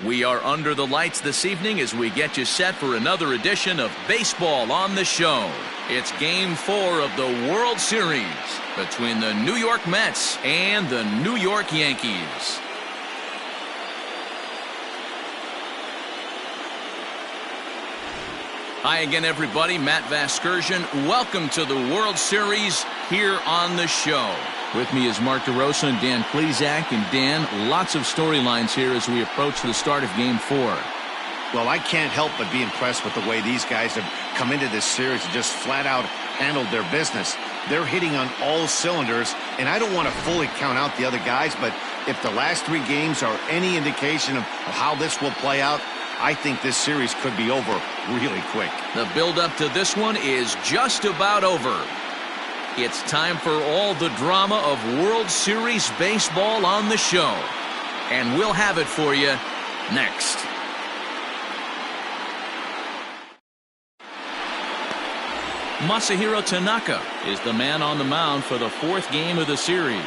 We are under the lights this evening as we get you set for another edition of Baseball on the Show. It's Game 4 of the World Series between the New York Mets and the New York Yankees. Hi again, everybody. Matt Vasgersian. Welcome to the World Series here on the show. With me is Mark DeRosa and Dan Plesac. And Dan, lots of storylines here as we approach the start of Game 4. Well, I can't help but be impressed with the way these guys have come into this series and just flat out handled their business. They're hitting on all cylinders, and I don't want to fully count out the other guys, but if the last 3 games are any indication of how this will play out, I think this series could be over really quick. The build-up to this one is just about over. It's time for all the drama of World Series baseball on the show. And we'll have it for you next. Masahiro Tanaka is the man on the mound for the 4th game of the series.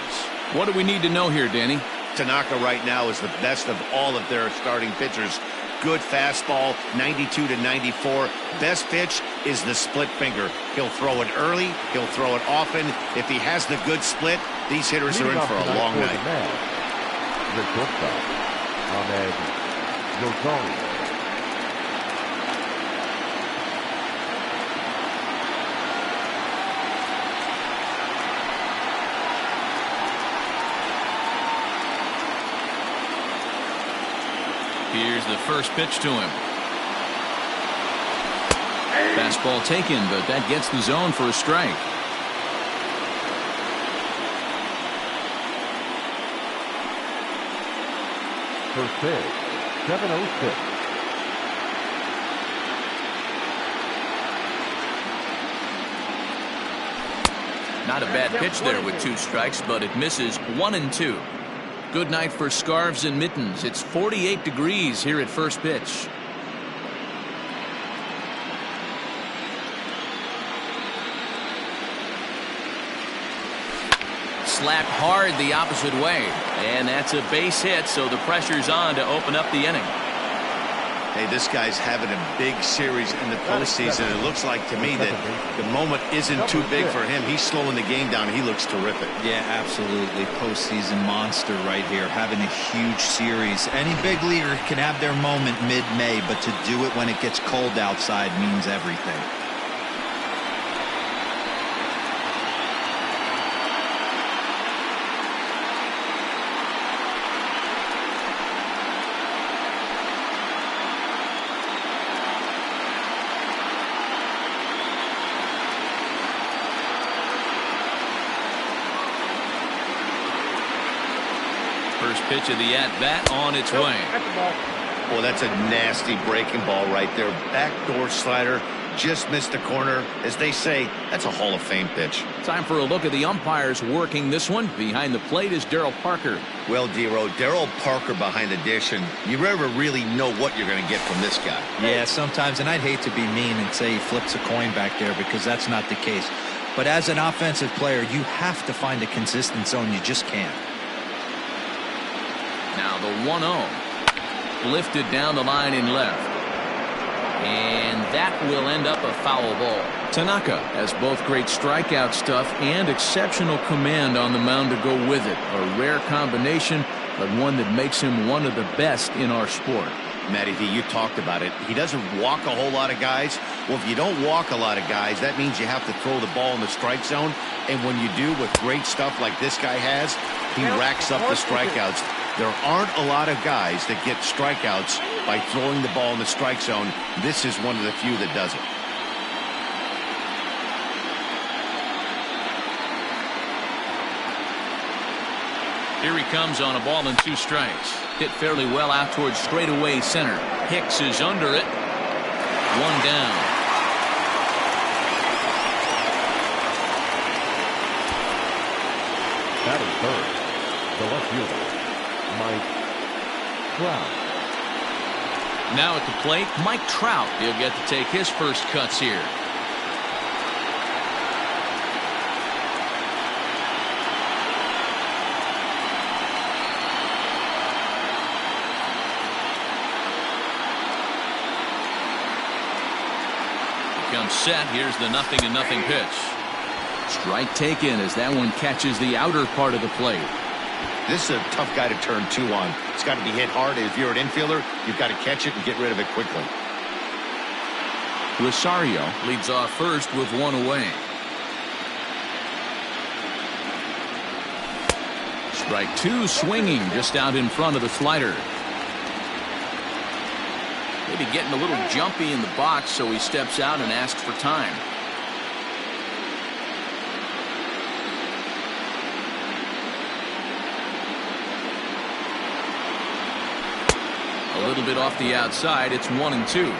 What do we need to know here, Danny? Tanaka right now is the best of all of their starting pitchers. Good fastball, 92 to 94. Best pitch is the split finger. He'll throw it early. He'll throw it often. If he has the good split, these hitters are in for a long night. Here's the first pitch to him. Fastball taken, but that gets the zone for a strike. First pitch, 7-0-6. Not a bad pitch there with 2 strikes, but it misses 1-2. Good night for scarves and mittens. It's 48 degrees here at first pitch. Slapped hard the opposite way. And that's a base hit, so the pressure's on to open up the inning. Hey, this guy's having a big series in the postseason. It looks like to me that the moment isn't too big for him. He's slowing the game down. He looks terrific. Yeah, absolutely. Postseason monster right here, having a huge series. Any big leaguer can have their moment mid-May, but to do it when it gets cold outside means everything. First pitch of the at-bat on its way. Well, that's a nasty breaking ball right there. Backdoor slider, just missed the corner. As they say, that's a Hall of Fame pitch. Time for a look at the umpires working this one. Behind the plate is Darryl Parker. Well, D-Row, Darryl Parker behind the dish, and you never really know what you're going to get from this guy. Yeah, sometimes, and I'd hate to be mean and say he flips a coin back there because that's not the case. But as an offensive player, you have to find a consistent zone. You just can't. Now the 1-0. Lifted down the line in left. And that will end up a foul ball. Tanaka has both great strikeout stuff and exceptional command on the mound to go with it. A rare combination, but one that makes him one of the best in our sport. Matty V, you talked about it. He doesn't walk a whole lot of guys. Well, if you don't walk a lot of guys, that means you have to throw the ball in the strike zone. And when you do with great stuff like this guy has, he racks up the strikeouts. There aren't a lot of guys that get strikeouts by throwing the ball in the strike zone. This is one of the few that does it. Here he comes on a ball and 2 strikes. Hit fairly well out towards straightaway center. Hicks is under it. 1 down. Batting third, the left fielder, Mike Trout. Now at the plate, Mike Trout. He'll get to take his first cuts here. set. Here's the 0-0 pitch. Strike taken as that one catches the outer part of the plate. This is a tough guy to turn 2 on. It's got to be hit hard. If you're an infielder, you've got to catch it and get rid of it quickly. Rosario leads off first with 1 away. Strike 2, swinging just out in front of the slider. Maybe getting a little jumpy in the box, so he steps out and asks for time. A little bit off the outside. It's 1-2.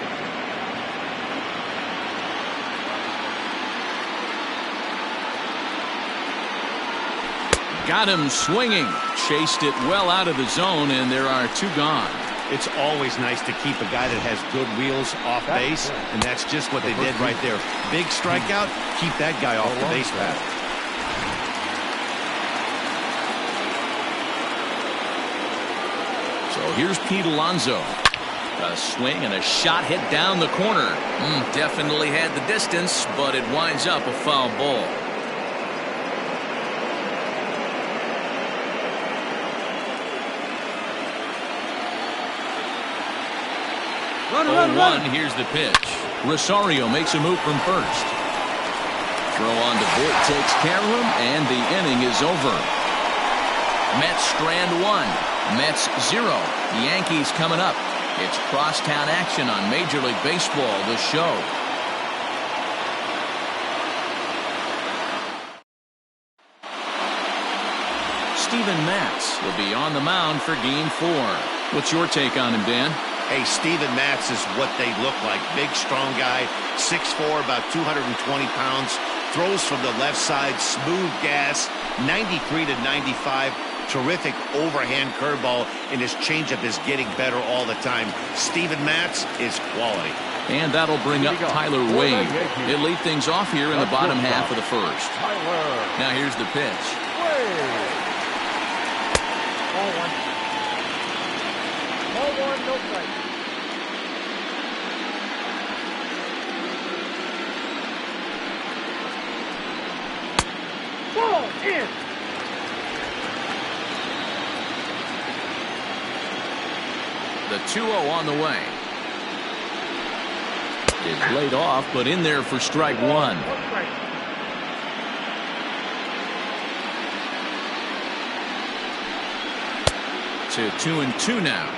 Got him swinging. Chased it well out of the zone, and there are 2 gone. It's always nice to keep a guy that has good wheels off base, and that's just what they did right there. Big strikeout, keep that guy off the base path. So here's Pete Alonso. A swing and a shot hit down the corner. Definitely had the distance, but it winds up a foul ball. Run. Here's the pitch. Rosario makes a move from first. Throw on to Voit takes care of him, and the inning is over. Mets strand 1. Mets 0. Yankees coming up. It's crosstown action on Major League Baseball, the show. Steven Matz will be on the mound for Game 4. What's your take on him, Dan? Hey, Steven Matz is what they look like. Big, strong guy, 6'4", about 220 pounds. Throws from the left side, smooth gas, 93 to 95. Terrific overhand curveball, and his changeup is getting better all the time. Steven Matz is quality. And that'll bring up Tyler Wade. He'll lead things off here in the bottom half of the first. Now here's the pitch. Ball 1, no strike. Ball in. The 2-0 on the way. It's laid off, but in there for strike 1. To 2-2 now.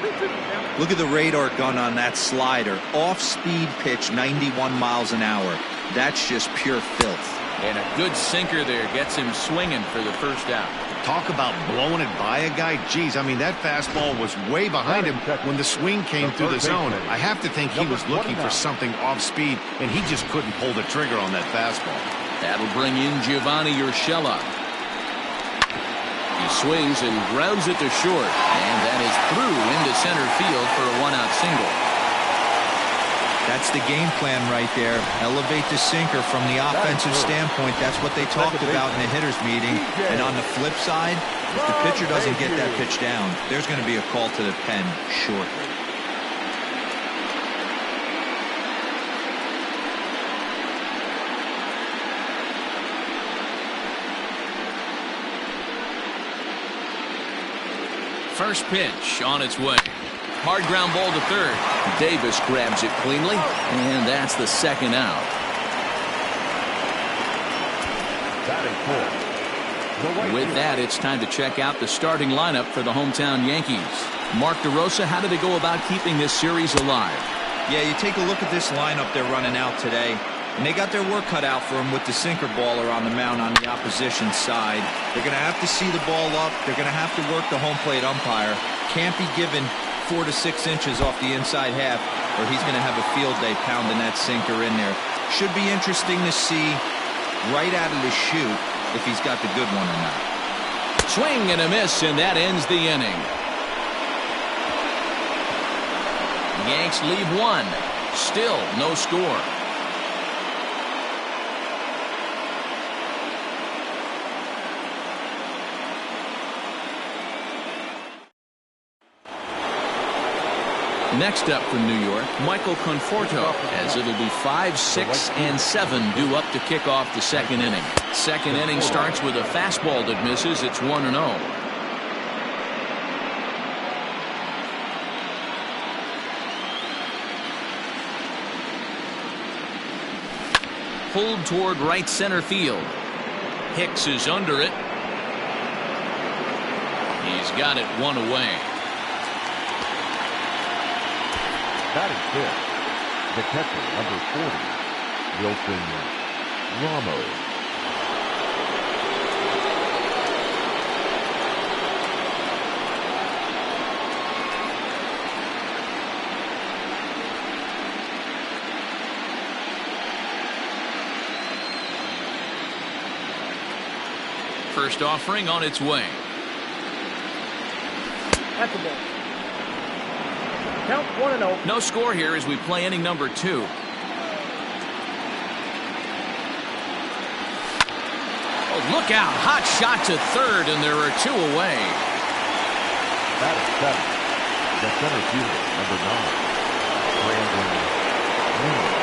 Look at the radar gun on that slider. Off-speed pitch, 91 miles an hour. That's just pure filth. And a good sinker there gets him swinging for the first out. Talk about blowing it by a guy. Geez, I mean, that fastball was way behind him when the swing came through the zone. I have to think he was looking for something off speed, and he just couldn't pull the trigger on that fastball. That'll bring in Giovanni Urshela. He swings and grounds it to short, and that is through into center field for a 1-out single. That's the game plan right there. Elevate the sinker from the offensive standpoint. That's what they talked about in the hitters meeting. And on the flip side, if the pitcher doesn't get that pitch down, there's going to be a call to the pen shortly. First pitch on its way. Hard ground ball to third. Davis grabs it cleanly, and that's the second out. With that, it's time to check out the starting lineup for the hometown Yankees. Mark DeRosa, how do they go about keeping this series alive? Yeah, you take a look at this lineup they're running out today, and they got their work cut out for them with the sinker baller on the mound on the opposition side. They're going to have to see the ball up. They're going to have to work the home plate umpire. Can't be given 4 to 6 inches off the inside half, or he's going to have a field day pounding that sinker in there. Should be interesting to see right out of the chute if he's got the good one or not. Swing and a miss, and that ends the inning. Yanks leave 1. Still no score. Next up from New York, Michael Conforto, as it'll be 5, 6, and 7 due up to kick off the second inning. Second inning starts with a fastball that misses. It's 1-0. Pulled toward right center field. Hicks is under it. He's got it one away. Batting fifth, the catcher, number 40, Wilson Ramos. First offering on its way. That's a ball. Count 1-0. No score here as we play inning number 2. Oh, look out. Hot shot to third, and there are 2 away. That is 7. The center fielder, number 9, Brandon Nemo.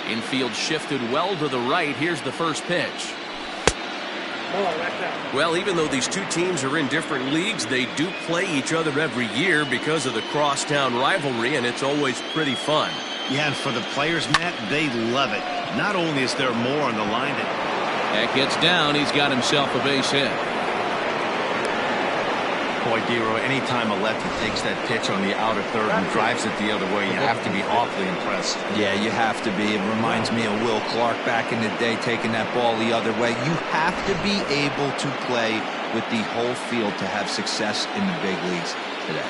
Infield shifted well to the right. Here's the first pitch. Well, even though these two teams are in different leagues, they do play each other every year because of the crosstown rivalry, and it's always pretty fun. Yeah, and for the players, Matt, they love it. Not only is there more on the line, That gets down. He's got himself a base hit. boy, Dero, anytime a lefty takes that pitch on the outer third and drives it the other way, you have to be awfully impressed. Yeah, you have to be. It reminds me of Will Clark back in the day taking that ball the other way. You have to be able to play with the whole field to have success in the big leagues today.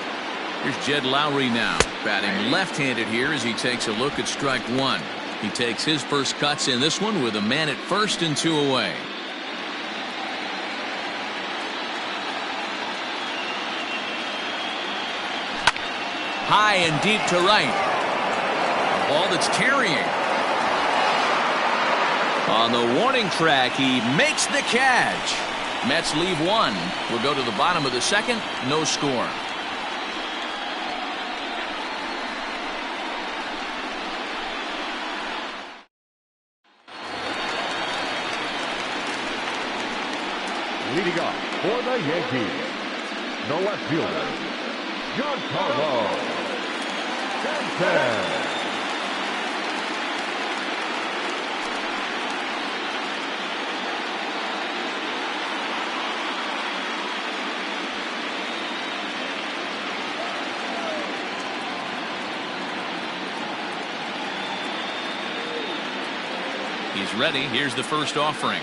Here's Jed Lowry now, batting left-handed here as he takes a look at strike 1. He takes his first cuts in this one with a man at first and 2 away. High and deep to right. A ball that's carrying. On the warning track, he makes the catch. Mets leave 1. We'll go to the bottom of the second. No score. Leading off for the Yankees, the left fielder, Giancarlo Stanton. He's ready. Here's the first offering.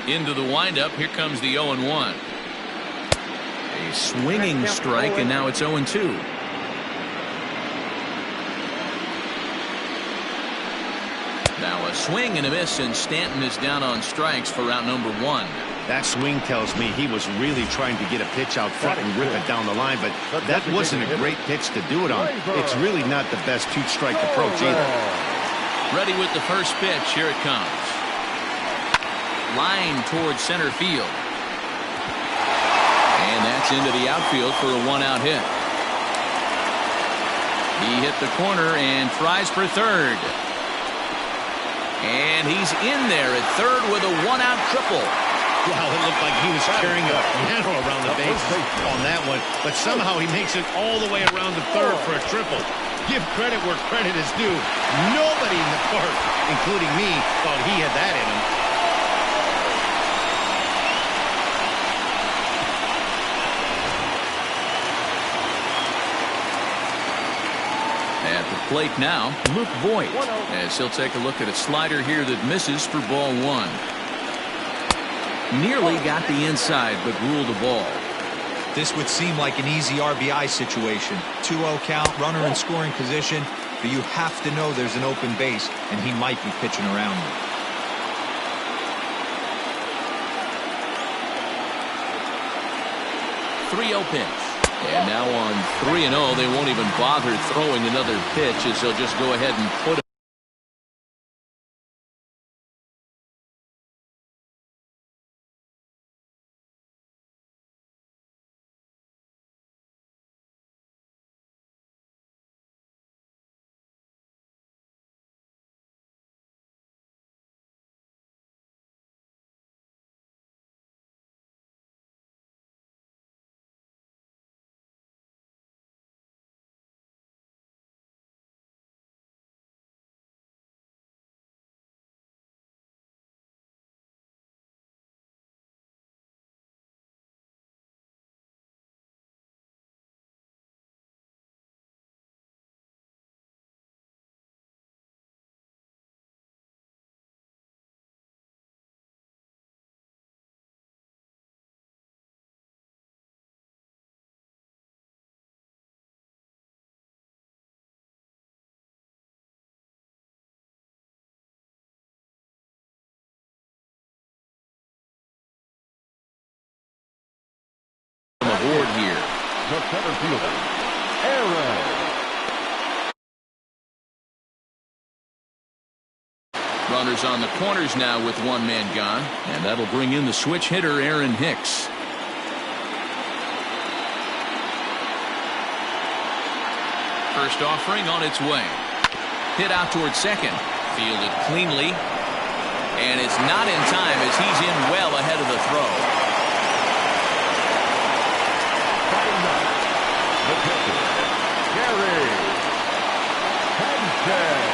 Into the windup. Here comes the 0-1. A swinging strike, and now it's 0-2. Now a swing and a miss, and Stanton is down on strikes for round number 1. That swing tells me he was really trying to get a pitch out front and rip it down the line, but that wasn't a great pitch to do it on. It's really not the best two-strike approach either. Ready with the first pitch. Here it comes. Line towards center field. And that's into the outfield for a 1-out hit. He hit the corner and tries for third. And he's in there at third with a 1-out triple. Wow, it looked like he was carrying a piano around the bases on that one, but somehow he makes it all the way around the third for a triple. Give credit where credit is due. Nobody in the park, including me, thought he had that in him. At the plate now, Luke Voigt, as he'll take a look at a slider here that misses for ball 1. Nearly got the inside, but ruled the ball. This would seem like an easy RBI situation. 2-0 count, runner in scoring position, but you have to know there's an open base, and he might be pitching around it. 3-0 pitch. And now on 3-0, they won't even bother throwing another pitch as they'll just go ahead and put it on the board here. The center fielder, Aaron. Runners on the corners now with one man gone, and that'll bring in the switch hitter Aaron Hicks. First offering on its way. Hit out towards second. Fielded cleanly. And it's not in time as he's in well ahead of the throw. The pitcher, Gary Hansen.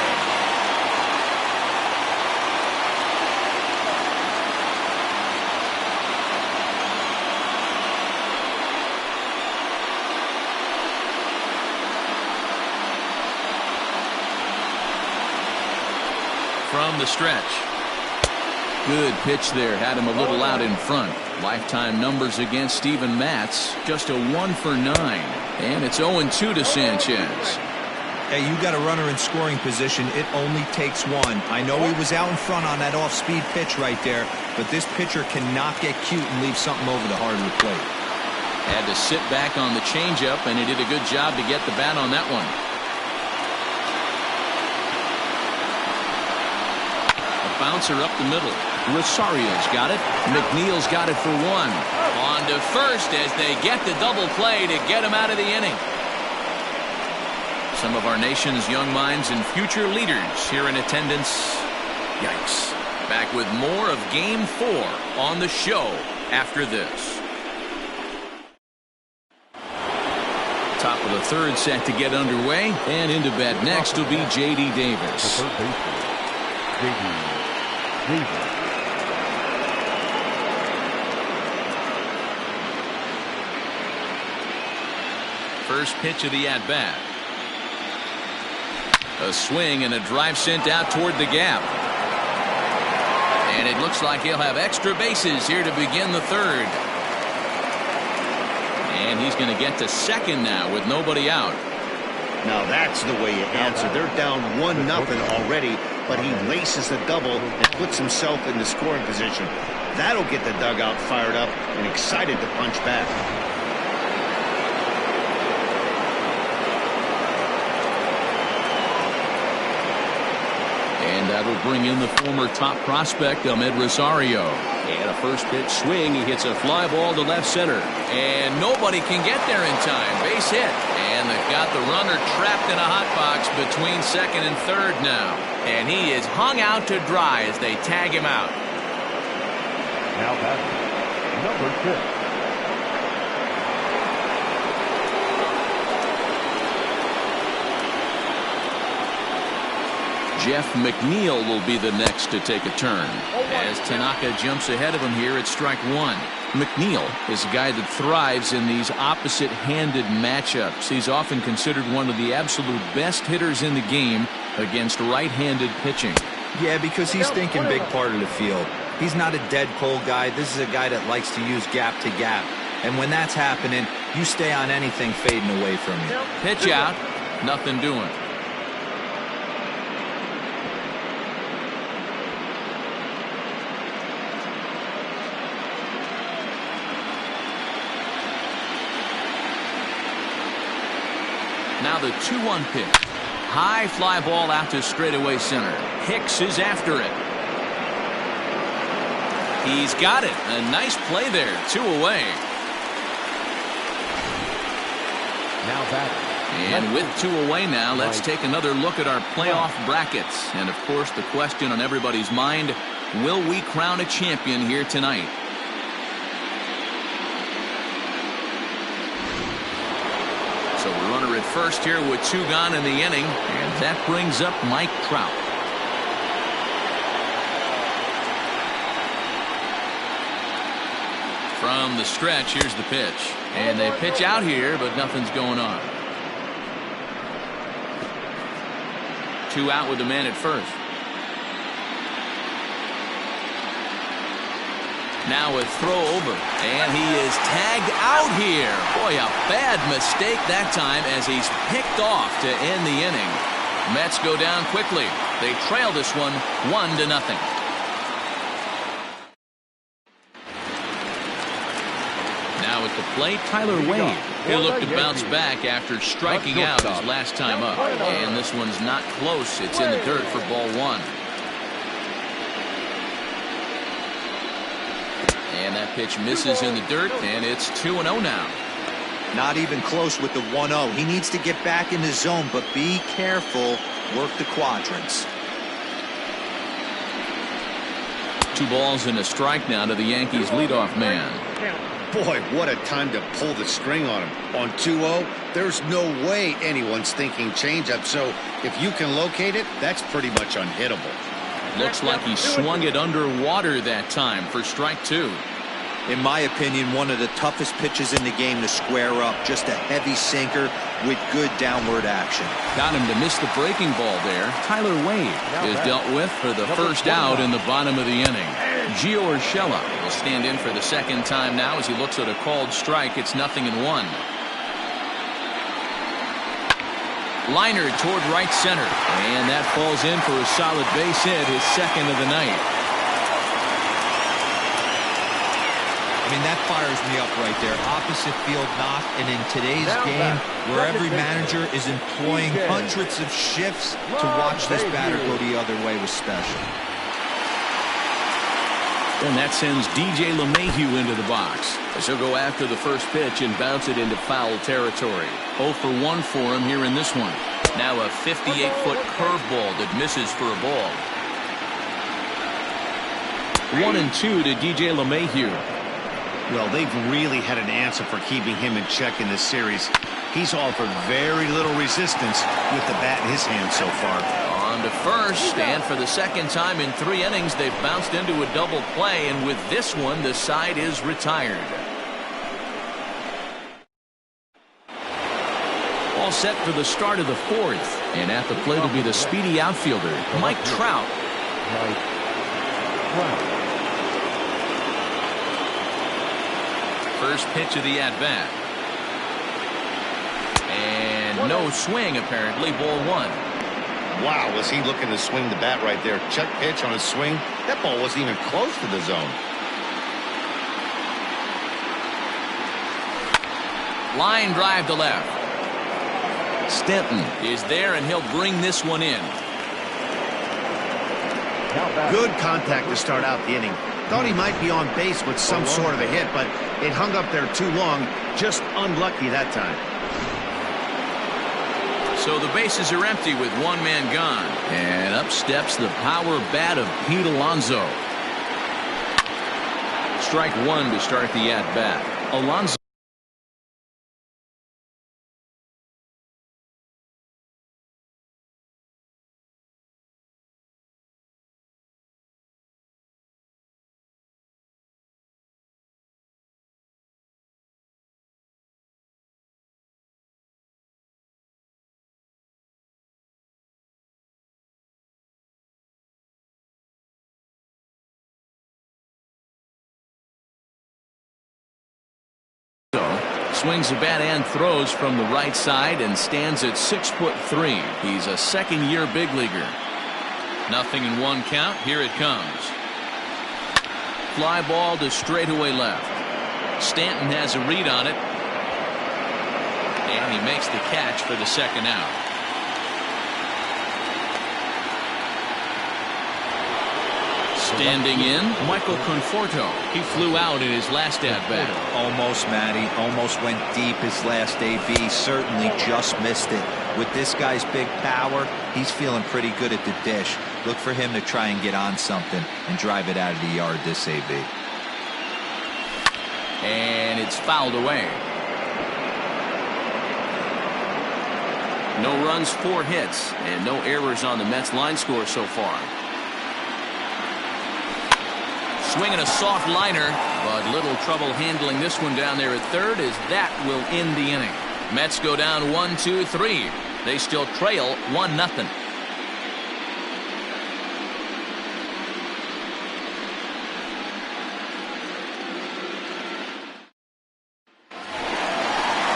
From the stretch. Good pitch there. Had him a little out in front. Lifetime numbers against Steven Matz. Just a 1 for 9. And it's 0-2 to Sanchez. Hey, you got a runner in scoring position. It only takes one. I know he was out in front on that off-speed pitch right there, but this pitcher cannot get cute and leave something over the heart of the plate. Had to sit back on the changeup, and he did a good job to get the bat on that one. Bouncer up the middle. Rosario's got it. McNeil's got it for 1. On to first as they get the double play to get him out of the inning. Some of our nation's young minds and future leaders here in attendance. Yikes. Back with more of Game 4 on the show after this. Top of the third set to get underway. And into bat next will be J.D. Davis. The third baseman, J.D. Davis. First pitch of the at-bat. A swing and a drive sent out toward the gap. And it looks like he'll have extra bases here to begin the third. And he's going to get to second now with nobody out. Now that's the way you answer. They're down 1-0 already, but he laces the double and puts himself in the scoring position. That'll get the dugout fired up and excited to punch back. And that'll bring in the former top prospect, Ahmed Rosario. And a first pitch swing. He hits a fly ball to left center. And nobody can get there in time. Base hit. And they've got the runner trapped in a hot box between second and third now. And he is hung out to dry as they tag him out. Now batting, number 6. Jeff McNeil will be the next to take a turn. As Tanaka jumps ahead of him here at strike 1. McNeil is a guy that thrives in these opposite-handed matchups. He's often considered one of the absolute best hitters in the game against right-handed pitching. Yeah, because he's thinking big part of the field. He's not a dead cold guy. This is a guy that likes to use gap to gap. And when that's happening, you stay on anything fading away from you. Pitch out, nothing doing. Now the 2-1 pitch. High fly ball out to straightaway center. Hicks is after it. He's got it. A nice play there. 2 away. Now that. And with 2 away now, let's take another look at our playoff brackets. And of course, the question on everybody's mind, will we crown a champion here tonight? So the runner at first here with 2 gone in the inning, and that brings up Mike Trout. From the stretch, here's the pitch. And they pitch out here, but nothing's going on. 2 out with the man at first. Now a throw over, and he is tagged out here. Boy, a bad mistake that time as he's picked off to end the inning. Mets go down quickly. They trail this one 1-0. Now at the plate, Tyler Wade. He'll look to bounce back after striking out his last time up. And this one's not close. It's in the dirt for ball 1. And that pitch misses in the dirt, and it's 2-0 now. Not even close with the 1-0. He needs to get back in the zone, but be careful. Work the quadrants. 2 balls and a strike now to the Yankees leadoff man. Boy, what a time to pull the string on him. On 2-0, there's no way anyone's thinking changeup. So if you can locate it, that's pretty much unhittable. Looks like he swung it underwater that time for strike 2. In my opinion, one of the toughest pitches in the game to square up. Just a heavy sinker with good downward action. Got him to miss the breaking ball there. Tyler Wade is dealt with for the first out in the bottom of the inning. Gio Urshela will stand in for the second time now as he looks at a called strike. It's 0-1. Liner toward right center, and that falls in for a solid base hit, his second of the night. I mean, that fires me up right there. Opposite field knock, and in today's game, where every manager is employing hundreds of shifts to watch this batter go the other way was special. And that sends DJ LeMahieu into the box as he'll go after the first pitch and bounce it into foul territory. 0 for 1 for him here in this one. Now a 58-foot curveball that misses for a ball. 1-2 to DJ LeMahieu. Well, they've really had an answer for keeping him in check in this series. He's offered very little resistance with the bat in his hand so far. On to first, and for the second time in 3 innings, they've bounced into a double play, and with this one, the side is retired. All set for the start of the 4th, and at the plate will be the speedy outfielder, Mike Trout. First pitch of the at-bat. And no swing, apparently, ball 1. Wow, was he looking to swing the bat right there. Check pitch on his swing. That ball wasn't even close to the zone. Line drive to left. Stanton is there, and he'll bring this one in. Good contact to start out the inning. Thought he might be on base with some sort of a hit, but it hung up there too long. Just unlucky that time. So the bases are empty with 1 man gone. And up steps the power bat of Pete Alonso. Strike 1 to start the at-bat. Alonso. Swings the bat and throws from the right side and stands at 6'3". He's a second-year big leaguer. 0-1 count. Here it comes. Fly ball to straightaway left. Stanton has a read on it. And and he makes the catch for the second out. Standing in, Michael Conforto. He flew out in his last at-bat. Almost, Matty. Almost went deep his last AB. Certainly just missed it. With this guy's big power, he's feeling pretty good at the dish. Look for him to try and get on something and drive it out of the yard this AB. And it's fouled away. No runs, 4 hits, and no errors on the Mets line score so far. Swinging a soft liner, but little trouble handling this one down there at third, as that will end the inning. Mets go down 1-2-3. They still trail 1-0.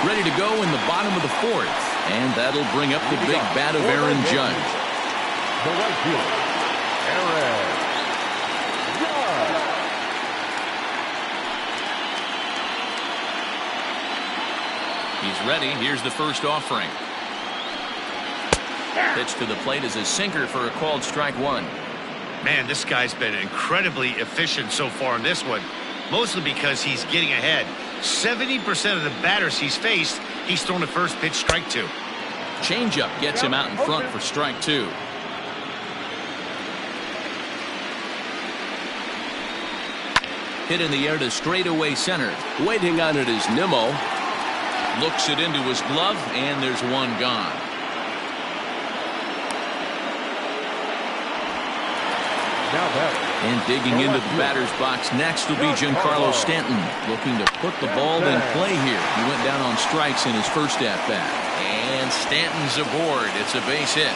Ready to go in the bottom of the 4th, and that'll bring up the big bat of Aaron Judge. The right fielder, Aaron Judge. He's ready. Here's the first offering. Pitch to the plate is a sinker for a called strike 1. Man, this guy's been incredibly efficient so far in this one, mostly because he's getting ahead. 70% of the batters he's faced, he's thrown the first pitch, strike 2. Changeup gets him out in front for strike 2. Hit in the air to straightaway center. Waiting on it is Nemo. Looks it into his glove, and there's one gone. Now batting. And digging into the batter's box next will be Giancarlo Stanton, looking to put the ball in play here. He went down on strikes in his first at-bat. And Stanton's aboard. It's a base hit.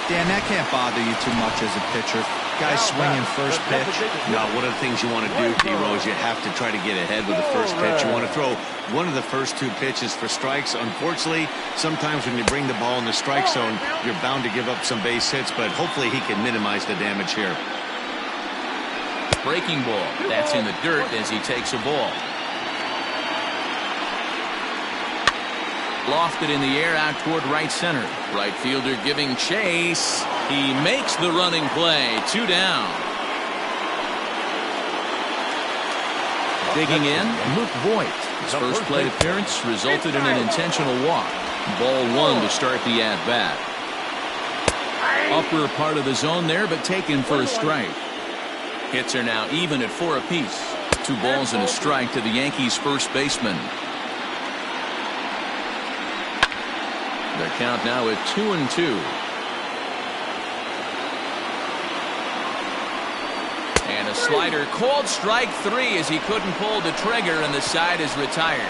Dan, that can't bother you too much as a pitcher. Guy swinging first pitch. Now, one of the things you want to do, D-Rose, is you have to try to get ahead with the first pitch. You want to throw one of the first 2 pitches for strikes. Unfortunately, sometimes when you bring the ball in the strike zone, you're bound to give up some base hits, but hopefully he can minimize the damage here. Breaking ball. That's in the dirt as he takes a ball. Lofted in the air out toward right center. Right fielder giving chase. He makes the running play. 2 down. Digging in, Luke Voigt. His first plate appearance resulted in an intentional walk. Ball 1 to start the at-bat. Upper part of the zone there, but taken for a strike. Hits are now even at 4 apiece. 2 balls and a strike to the Yankees' first baseman. The count now at 2-2. And a slider, called strike 3 as he couldn't pull the trigger, and the side is retired.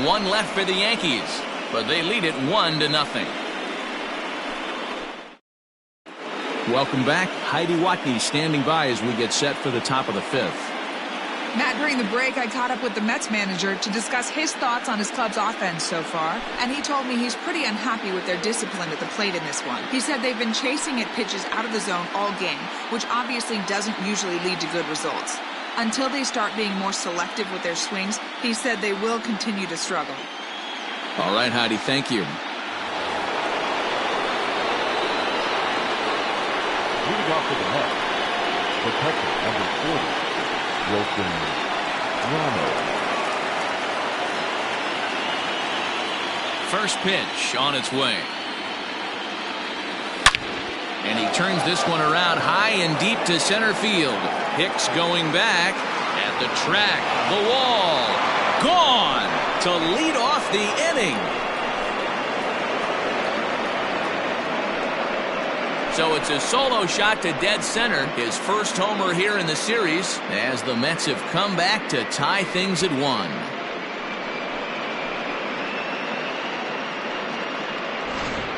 1 left for the Yankees, but they lead it 1-0. Welcome back. Heidi Watney standing by as we get set for the top of the 5th. Matt, during the break, I caught up with the Mets manager to discuss his thoughts on his club's offense so far, and he told me he's pretty unhappy with their discipline at the plate in this one. He said they've been chasing at pitches out of the zone all game, which obviously doesn't usually lead to good results. Until they start being more selective with their swings, he said they will continue to struggle. All right, Heidi, thank you. Leading off for the Mets, the catcher, number 40. First pitch on its way. And he turns this one around high and deep to center field. Hicks going back at the track. The wall. Gone to lead off the inning. So it's a solo shot to dead center. His first homer here in the series as the Mets have come back to tie things at 1.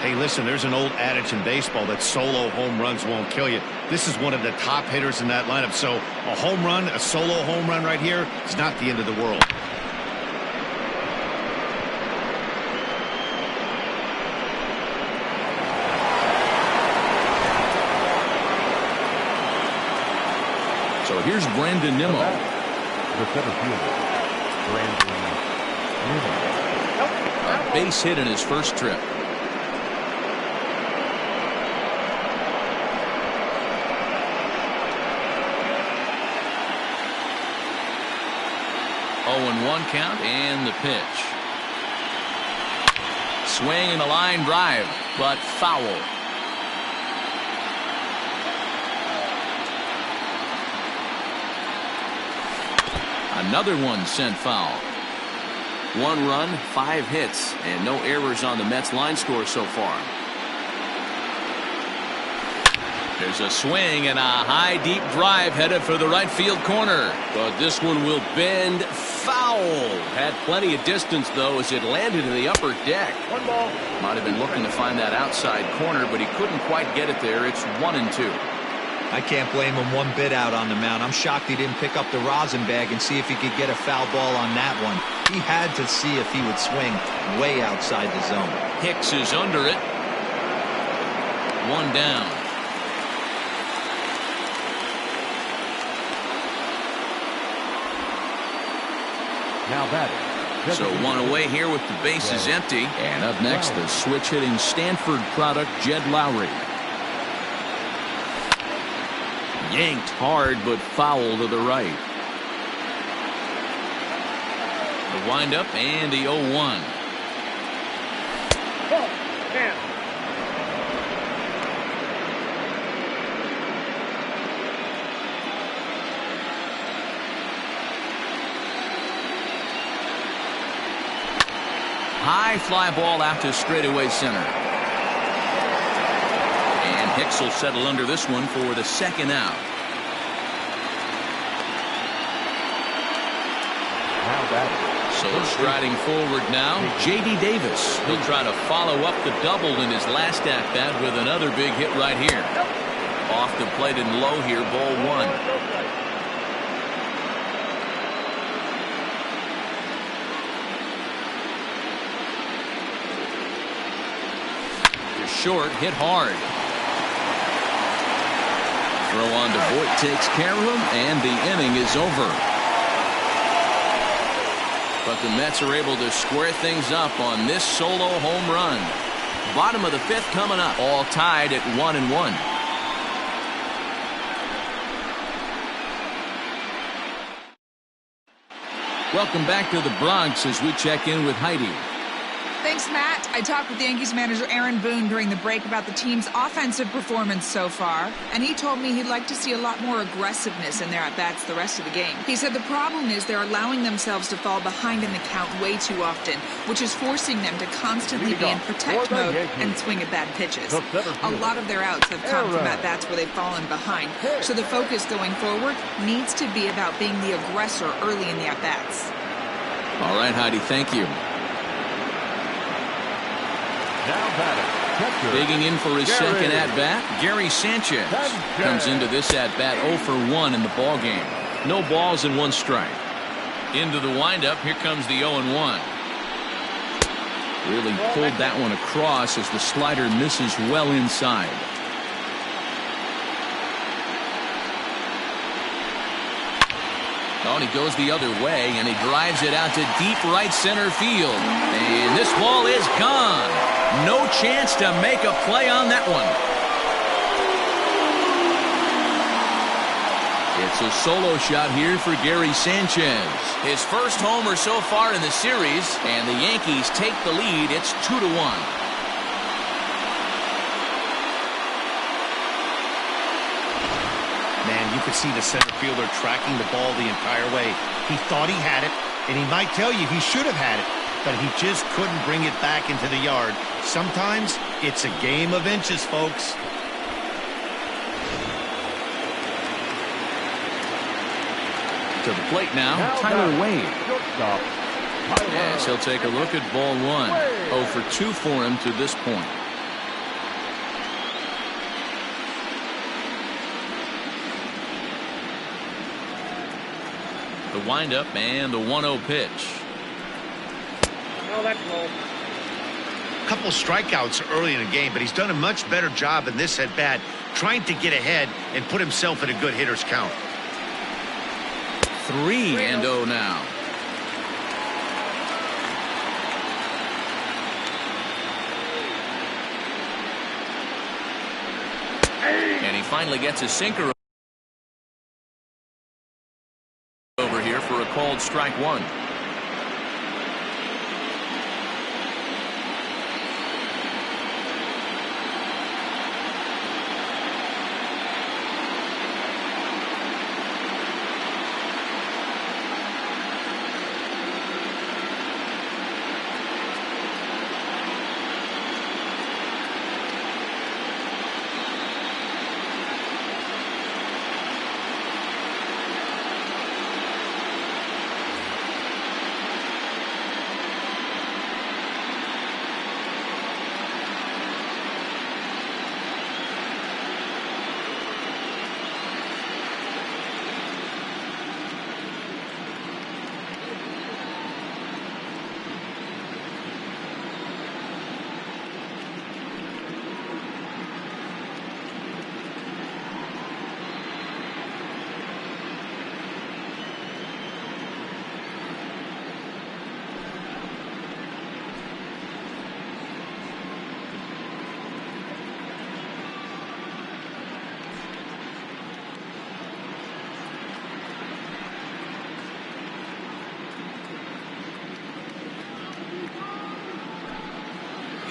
Hey, listen, there's an old adage in baseball that solo home runs won't kill you. This is one of the top hitters in that lineup. So a home run, a solo home run right here is not the end of the world. So here's Brandon Nemo. The center fielder, Brandon A base hit in his first trip. Oh, and 1 count and the pitch. Swing and a line drive, but foul. Another one sent foul. 1 run, 5 hits, and no errors on the Mets line score so far. There's a swing and a high deep drive headed for the right field corner. But this one will bend foul. Had plenty of distance, though, as it landed in the upper deck. 1 ball. Might have been looking to find that outside corner, but he couldn't quite get it there. It's 1-2. I can't blame him one bit out on the mound. I'm shocked he didn't pick up the rosin bag and see if he could get a foul ball on that one. He had to see if he would swing way outside the zone. Hicks is under it. 1 down. Now batting. So 1 away here with the bases empty. And up next, the switch hitting Stanford product, Jed Lowry. Yanked hard, but foul to the right. The windup and the 0-1. Ball. Man. High fly ball out to straightaway center. And Hicks will settle under this one for the 2nd out. Now batting. So striding forward now, J.D. Davis. He'll try to follow up the double in his last at-bat with another big hit right here. Off the plate and low here, ball 1. No strike. Short, hit hard. Throw on to Voit takes care of him, and the inning is over. But the Mets are able to square things up on this solo home run. Bottom of the 5th coming up, all tied at 1-1. Welcome back to the Bronx as we check in with Heidi. Thanks, Matt. I talked with Yankees manager Aaron Boone during the break about the team's offensive performance so far, and he told me he'd like to see a lot more aggressiveness in their at-bats the rest of the game. He said the problem is they're allowing themselves to fall behind in the count way too often, which is forcing them to constantly be in protect mode and swing at bad pitches. A lot of their outs have come from at-bats where they've fallen behind, so the focus going forward needs to be about being the aggressor early in the at-bats. All right, Heidi, thank you. Now batting. Digging in for his second at-bat, Gary Sanchez comes into this at-bat 0 for 1 in the ball game. No balls and 1 strike. Into the windup, here comes the 0-1. Really pulled that one across as the slider misses well inside. Oh, and he goes the other way, and he drives it out to deep right center field. And this ball is gone. No chance to make a play on that one. It's a solo shot here for Gary Sanchez. His first homer so far in the series, and the Yankees take the lead. It's 2-1. Man, you could see the center fielder tracking the ball the entire way. He thought he had it, and he might tell you he should have had it, but he just couldn't bring it back into the yard. Sometimes it's a game of inches, folks. To the plate now, Tyler Wade. Shortstop. Yes, he'll take a look at ball 1. 0 for 2 for him to this point. The windup and the 1-0 pitch. No, that's low. A couple strikeouts early in the game, but he's done a much better job in this at-bat trying to get ahead and put himself in a good hitter's count. 3-0 now. finally gets a sinker over here for a called strike one.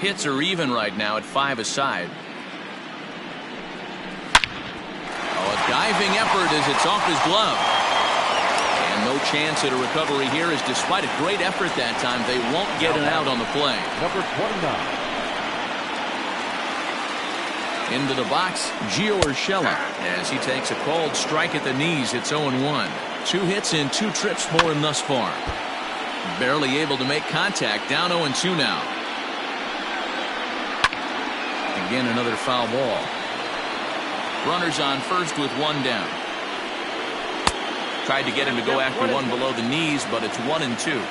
Hits are even right now at 5 aside. Oh, a diving effort as it's off his glove. And no chance at a recovery here, as despite a great effort that time, they won't get an out on the play. Number 29. Into the box, Gio Urshela, as he takes a called strike at the knees. It's 0-1. 2 hits in 2 trips for him thus far. Barely able to make contact. Down 0-2 now. Again, another foul ball. Runners on first with 1 down. Tried to get him to go after one below the knees, but it's 1-2.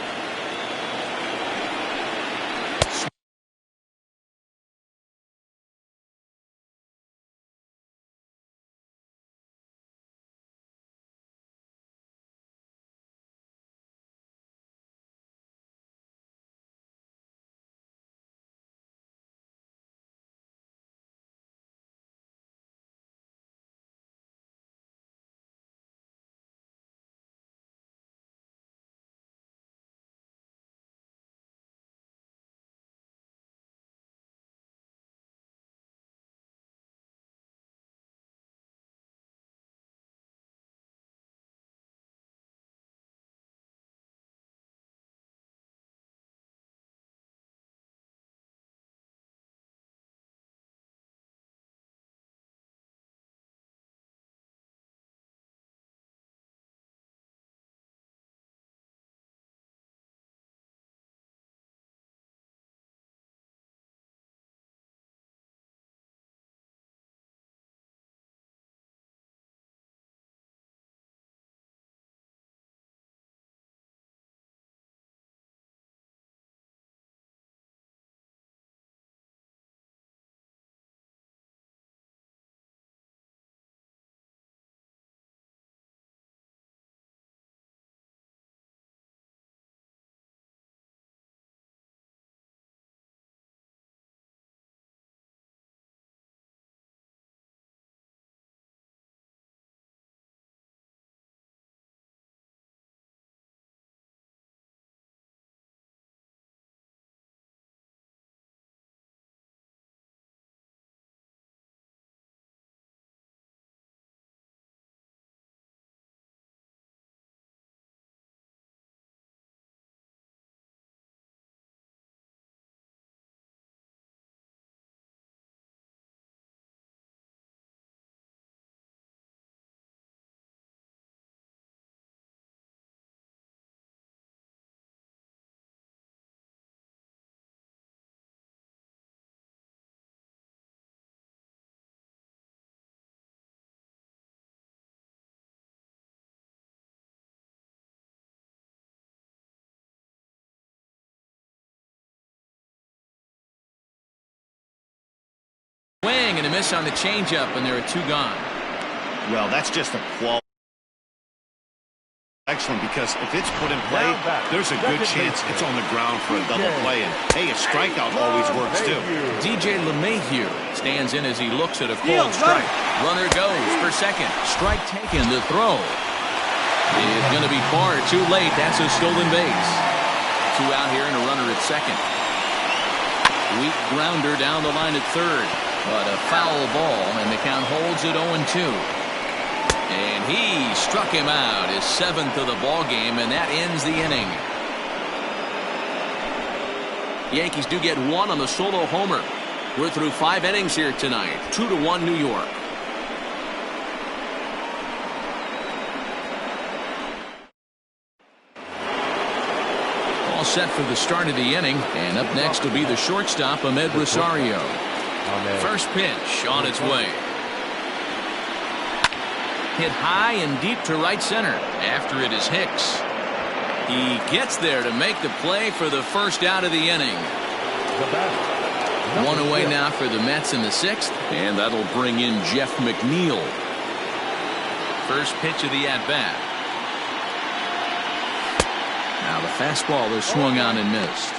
Swing and a miss on the changeup, and there are 2 gone. Well, that's just a quality. Excellent, because if it's put in play, there's a good chance it's on the ground for a double play. And, hey, a strikeout always works, too. DJ LeMahieu stands in as he looks at a cold strike. Runner goes for second. Strike taken. The throw is going to be far too late. That's a stolen base. 2 out here and a runner at second. Weak grounder down the line at third. But a foul ball, and the count holds at 0-2. And he struck him out, his 7th of the ball game, and that ends the inning. Yankees do get 1 on the solo homer. We're through 5 innings here tonight. 2-1 New York. All set for the start of the inning, and up next will be the shortstop, Ahmed Rosario. First pitch on its way. Hit high and deep to right center. After it is Hicks. He gets there to make the play for the first out of the inning. 1 away now for the Mets in the 6th, and that'll bring in Jeff McNeil. First pitch of the at-bat. Now the fastball is swung on and missed.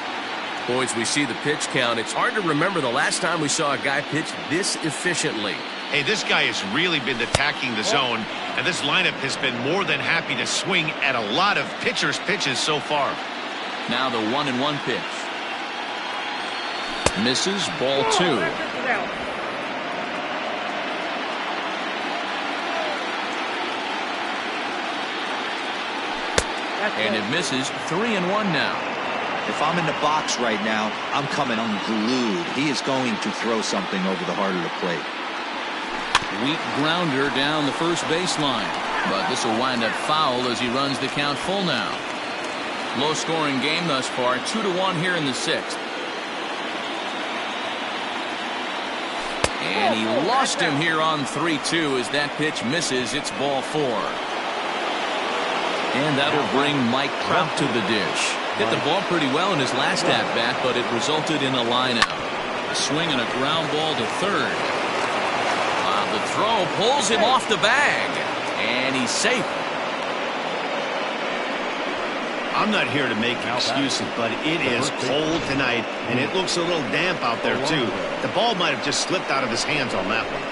Boys, we see the pitch count. It's hard to remember the last time we saw a guy pitch this efficiently. Hey, this guy has really been attacking the zone, and this lineup has been more than happy to swing at a lot of pitchers' pitches so far. Now the 1-1 pitch. Misses, ball 2. And it misses. 3-1 now. If I'm in the box right now, I'm coming unglued. He is going to throw something over the heart of the plate. Weak grounder down the first baseline, but this will wind up foul as he runs the count full now. Low scoring game thus far, 2-1 here in the 6th. And he lost him here on 3-2 as that pitch misses. It's ball 4. And that'll bring Mike Trout to the dish. Hit the ball pretty well in his last at-bat, but it resulted in a lineout. A swing and a ground ball to third. The throw pulls him off the bag, and he's safe. I'm not here to make excuses, but it is cold tonight, and it looks a little damp out there, too. The ball might have just slipped out of his hands on that one.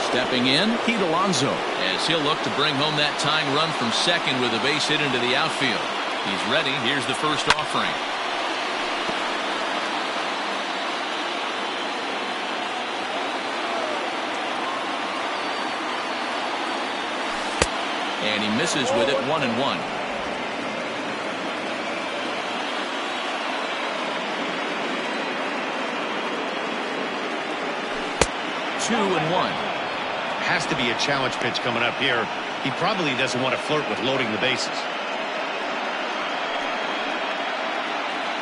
Stepping in, Pete Alonso, as he'll look to bring home that tying run from second with a base hit into the outfield. He's ready. Here's the first offering. And he misses with it. 1-1. Two and 1. Has to be a challenge pitch coming up here. He probably doesn't want to flirt with loading the bases.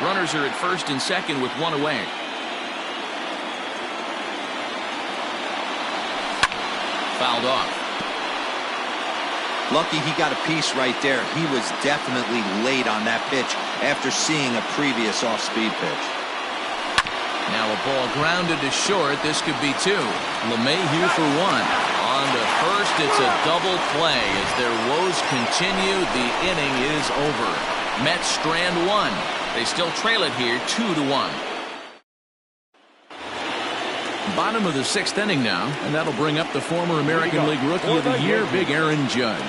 Runners are at first and second with 1 away. Fouled off. Lucky he got a piece right there. He was definitely late on that pitch after seeing a previous off-speed pitch. Now a ball grounded to short. This could be 2. LeMahieu for 1. On to first, it's a double play. As their woes continue, the inning is over. Mets strand 1. They still trail it here 2-1. Bottom of the 6th inning now, and that'll bring up the former American League Rookie of the Year, Big Aaron Judge.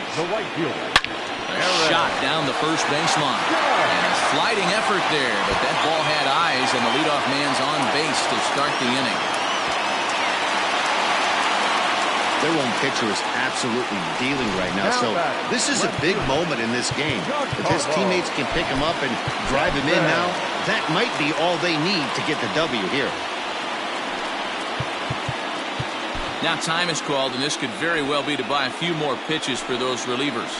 Shot down the first baseline. And a sliding effort there, but that ball had eyes, and the leadoff man's on base to start the inning. Their own pitcher is absolutely dealing right now, so this is a big moment in this game. If his teammates can pick him up and drive him in now, that might be all they need to get the W here. Now time is called, and this could very well be to buy a few more pitches for those relievers.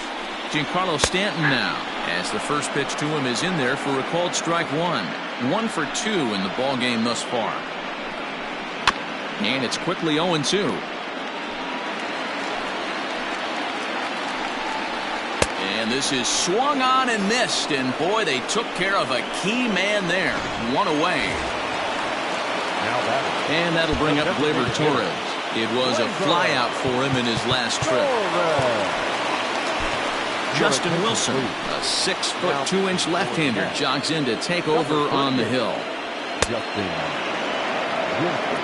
Giancarlo Stanton now, as the first pitch to him is in there for a called strike 1. 1 for 2 in the ball game thus far. And it's quickly 0-2. And this is swung on and missed, and boy, they took care of a key man there. 1 away. Now batting. And that'll bring up Gleyber Torres. It was a flyout for him in his last trip. Justin Wilson, a 6'2" left-hander, jogs in to take over on the hill. Justin Wilson.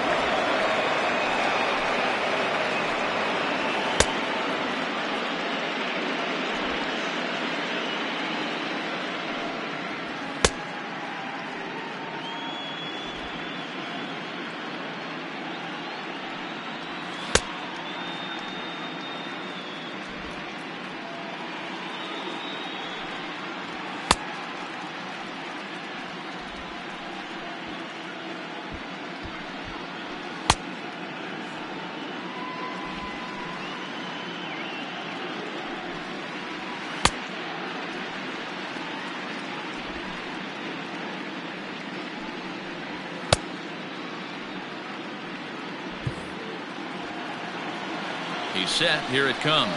He's set. Here it comes.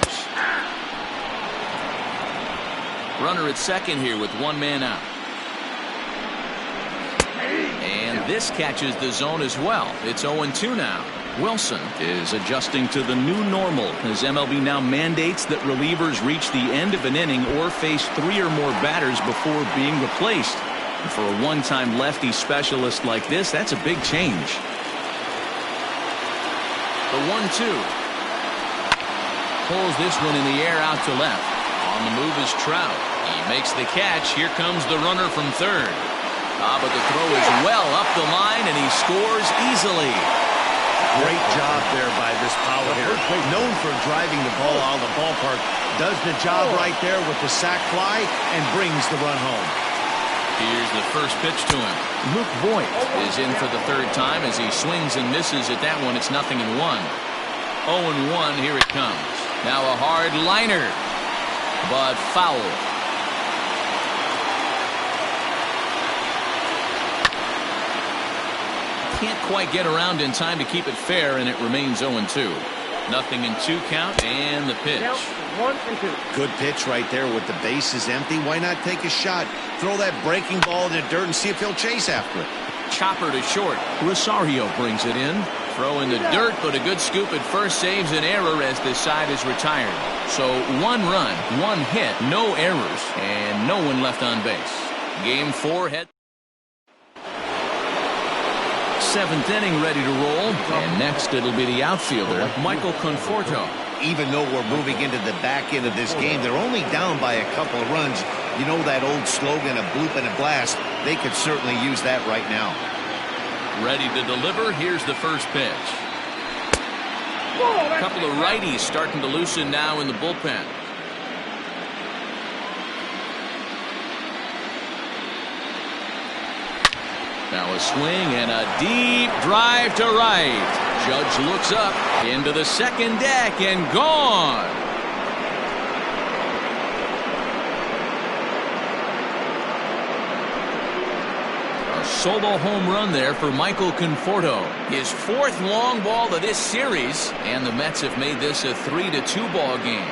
Runner at second here with one man out. And this catches the zone as well. It's 0-2 now. Wilson is adjusting to the new normal as MLB now mandates that relievers reach the end of an inning or face 3 or more batters before being replaced. And for a one-time lefty specialist like this, that's a big change. The 1-2. Pulls this one in the air out to left. On the move is Trout. He makes the catch. Here comes the runner from third. But the throw is well up the line, and he scores easily. Great job there by this power hitter. Known for driving the ball out of the ballpark. Does the job right there with the sac fly and brings the run home. Here's the first pitch to him. Luke Voigt is in for the third time as he swings and misses at that one. It's 0-1. 0-1. Here it comes. Now a hard liner, but foul. Can't quite get around in time to keep it fair, and it remains 0-2. 0-2 count, and the pitch. 1-2. Good pitch right there with the bases empty. Why not take a shot? Throw that breaking ball in the dirt and see if he'll chase after it. Chopper to short. Rosario brings it in. Throw in the dirt, but a good scoop at first saves an error as this side is retired. So 1 run, 1 hit, no errors, and no one left on base. Game 4 head. 7th inning ready to roll. And next it'll be the outfielder, Michael Conforto. Even though we're moving into the back end of this game, they're only down by a couple of runs. You know that old slogan, a bloop and a blast. They could certainly use that right now. Ready to deliver. Here's the first pitch. A couple of righties starting to loosen now in the bullpen. Now a swing and a deep drive to right. Judge looks up into the second deck and gone. Solo home run there for Michael Conforto. His 4th long ball of this series, and the Mets have made this a 3-2 ball game.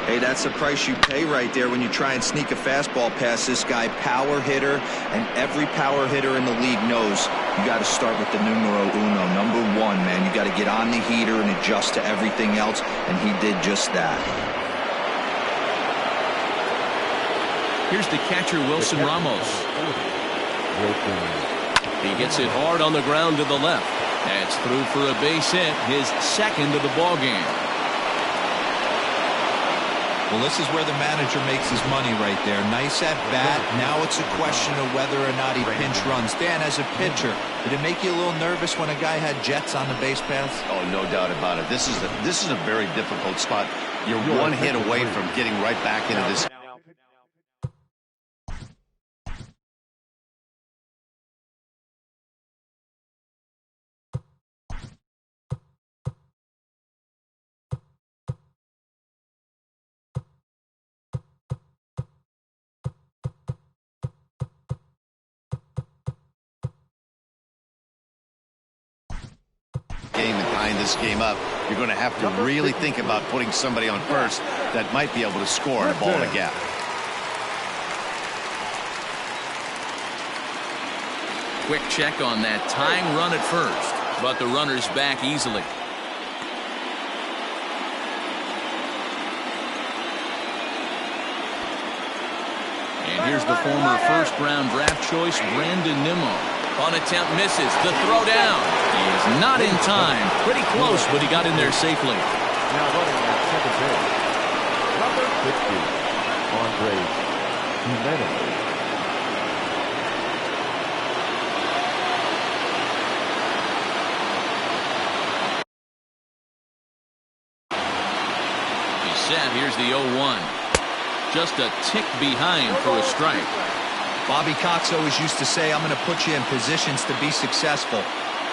Hey, that's the price you pay right there when you try and sneak a fastball past this guy. Power hitter, and every power hitter in the league knows you got to start with the numero uno, number 1, man. You got to get on the heater and adjust to everything else, and he did just that. Here's the catcher, Wilson Ramos. He gets it hard on the ground to the left. That's through for a base hit, his 2nd of the ball game. Well, this is where the manager makes his money right there. Nice at bat. Now it's a question of whether or not he pinch runs. Dan, as a pitcher, did it make you a little nervous when a guy had jets on the base paths? Oh, no doubt about it. This is a very difficult spot. You're 1 hit away from getting right back into this. Game and tying this game up, you're going to have to really think about putting somebody on first that might be able to score a ball in a gap. quick check on that tying run at first, but the runner's back easily. And here's the former first-round draft choice, Nemo. On attempt misses. The throw down. He is not in time. Pretty close, but he got in there safely. Now running at second base, number 50, Andres Jimenez. He's set. Here's the 0-1. Just a tick behind for a strike. Bobby Cox always used to say, I'm going to put you in positions to be successful.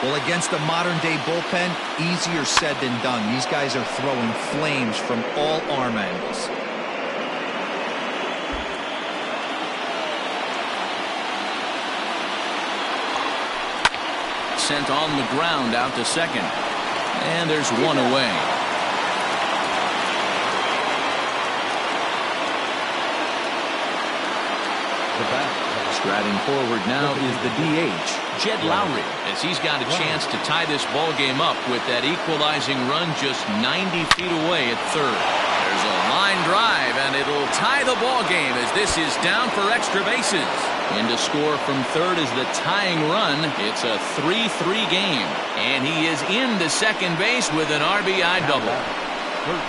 Well, against a modern-day bullpen, easier said than done. These guys are throwing flames from all arm angles. Sent on the ground out to second. And there's one away. Striding forward now is the DH, Jed Lowry, as he's got a chance to tie this ball game up with that equalizing run just 90 feet away at third. There's a line drive, and it'll tie the ball game as this is down for extra bases. In to score from third is the tying run. It's a 3-3 game, and he is into second base with an RBI double.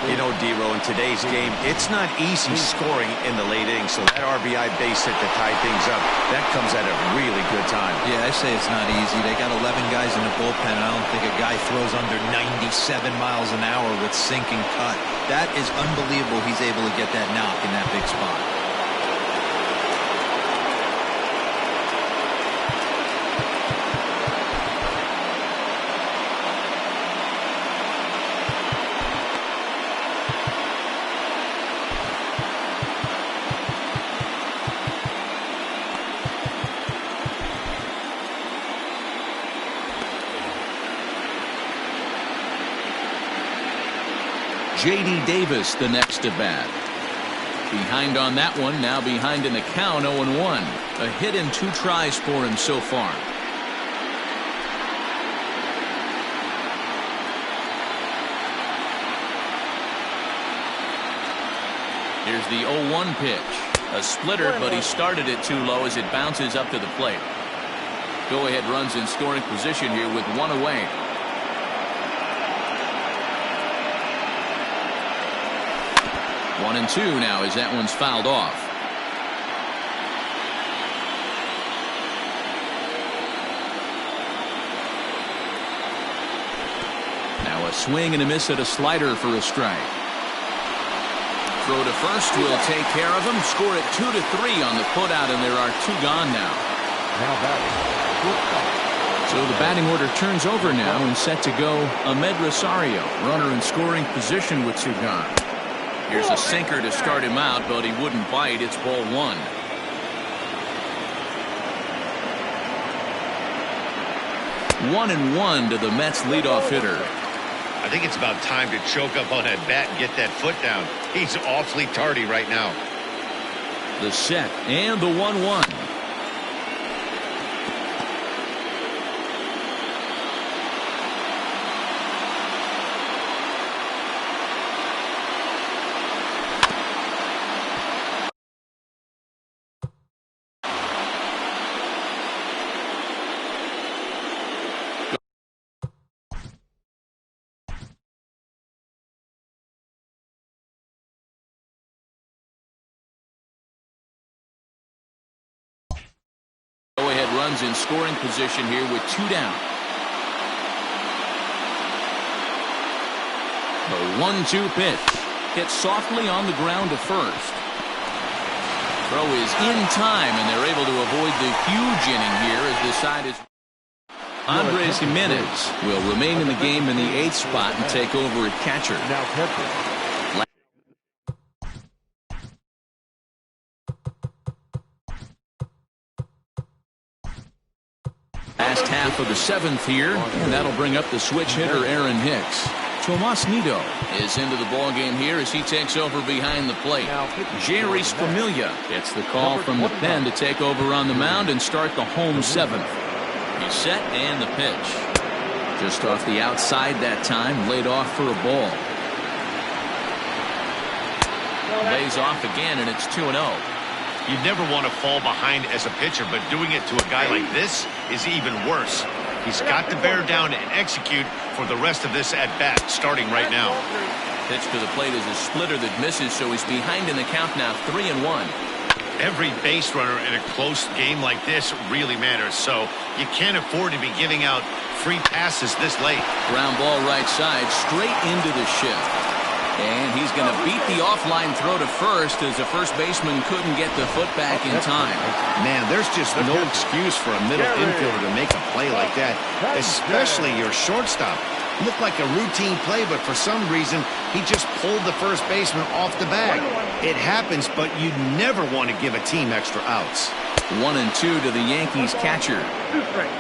You know, D-Row, in today's game, it's not easy scoring in the late innings, so that RBI base hit to tie things up, that comes at a really good time. Yeah, I say it's not easy. They got 11 guys in the bullpen, and I don't think a guy throws under 97 miles an hour with sinking cut. That is unbelievable he's able to get that knock in that big spot. J.D. Davis the next to bat. Behind on that one, now behind in the count, 0-1. A hit and 2 tries for him so far. Here's the 0-1 pitch. A splitter, but he started it too low as it bounces up to the plate. Go-ahead runs in scoring position here with one away. 1-2 now as that one's fouled off. Now a swing and a miss at a slider for a strike. Throw to first will take care of him. Score it 2-3 on the putout, and there are 2 gone now. Now batting. So the batting order turns over now and set to go Ahmed Rosario. Runner in scoring position with 2 gone. Here's a sinker to start him out, but he wouldn't bite. It's ball 1. One and 1 to the Mets leadoff hitter. I think it's about time to choke up on that bat and get that foot down. He's awfully tardy right now. The set and the 1-1. Runs in scoring position here with 2 down. The 1-2 pitch hit softly on the ground to first. Throw is in time, and they're able to avoid the huge inning here as the side is. Andres Jimenez will remain in the game in the 8th spot and take over at catcher. Now catcher. Last half of the 7th here, and that'll bring up the switch hitter Aaron Hicks. Tomas Nido is into the ball game here as he takes over behind the plate. Jerry Spamiglia gets the call from the pen to take over on the mound and start the home 7th. He's set and the pitch. Just off the outside that time, laid off for a ball. Lays off again, and it's 2-0. You never want to fall behind as a pitcher, but doing it to a guy like this is even worse. He's got to bear down and execute for the rest of this at-bat, starting right now. Pitch to the plate is a splitter that misses, so he's behind in the count now, 3-1. Every base runner in a close game like this really matters, so you can't afford to be giving out free passes this late. Ground ball right side, straight into the shift. And he's going to beat the offline throw to first as the first baseman couldn't get the foot back in time. Man, there's just no excuse for a middle infielder to make a play like that, especially your shortstop. Looked like a routine play, but for some reason, he just pulled the first baseman off the bag. It happens, but you never want to give a team extra outs. 1-2 to the Yankees catcher.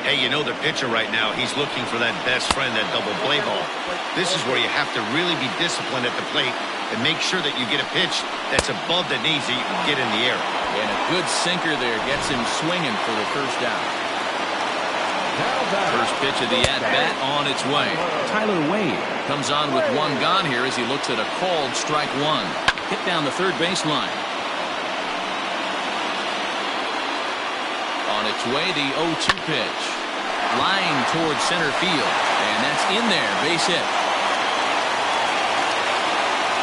Hey, you know the pitcher right now, he's looking for that best friend, that double play ball. This is where you have to really be disciplined at the plate and make sure that you get a pitch that's above the knees that you can get in the air. And a good sinker there gets him swinging for the first out. First pitch of the at-bat on its way. Tyler Wade comes on with one gone here as he looks at a called strike one. Hit down the third baseline. On its way, the 0-2 pitch. Line towards center field. And that's in there. Base hit.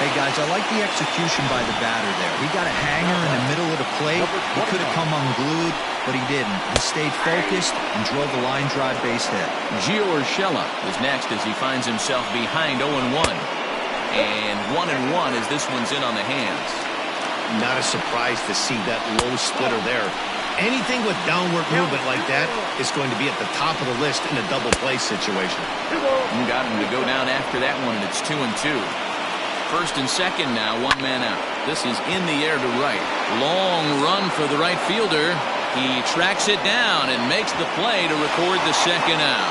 Hey, guys, I like the execution by the batter there. He got a hanger in the middle of the plate. He could have come unglued, but he didn't. He stayed focused and drove a line drive base hit. Gio Urshela is next as he finds himself behind 0-1. And 1-1 as this one's in on the hands. Not a surprise to see that low splitter there. Anything with downward movement like that is going to be at the top of the list in a double play situation. Got him to go down after that one, and it's 2-2. First and second now, one man out. This is in the air to right. Long run for the right fielder. He tracks it down and makes the play to record the second out.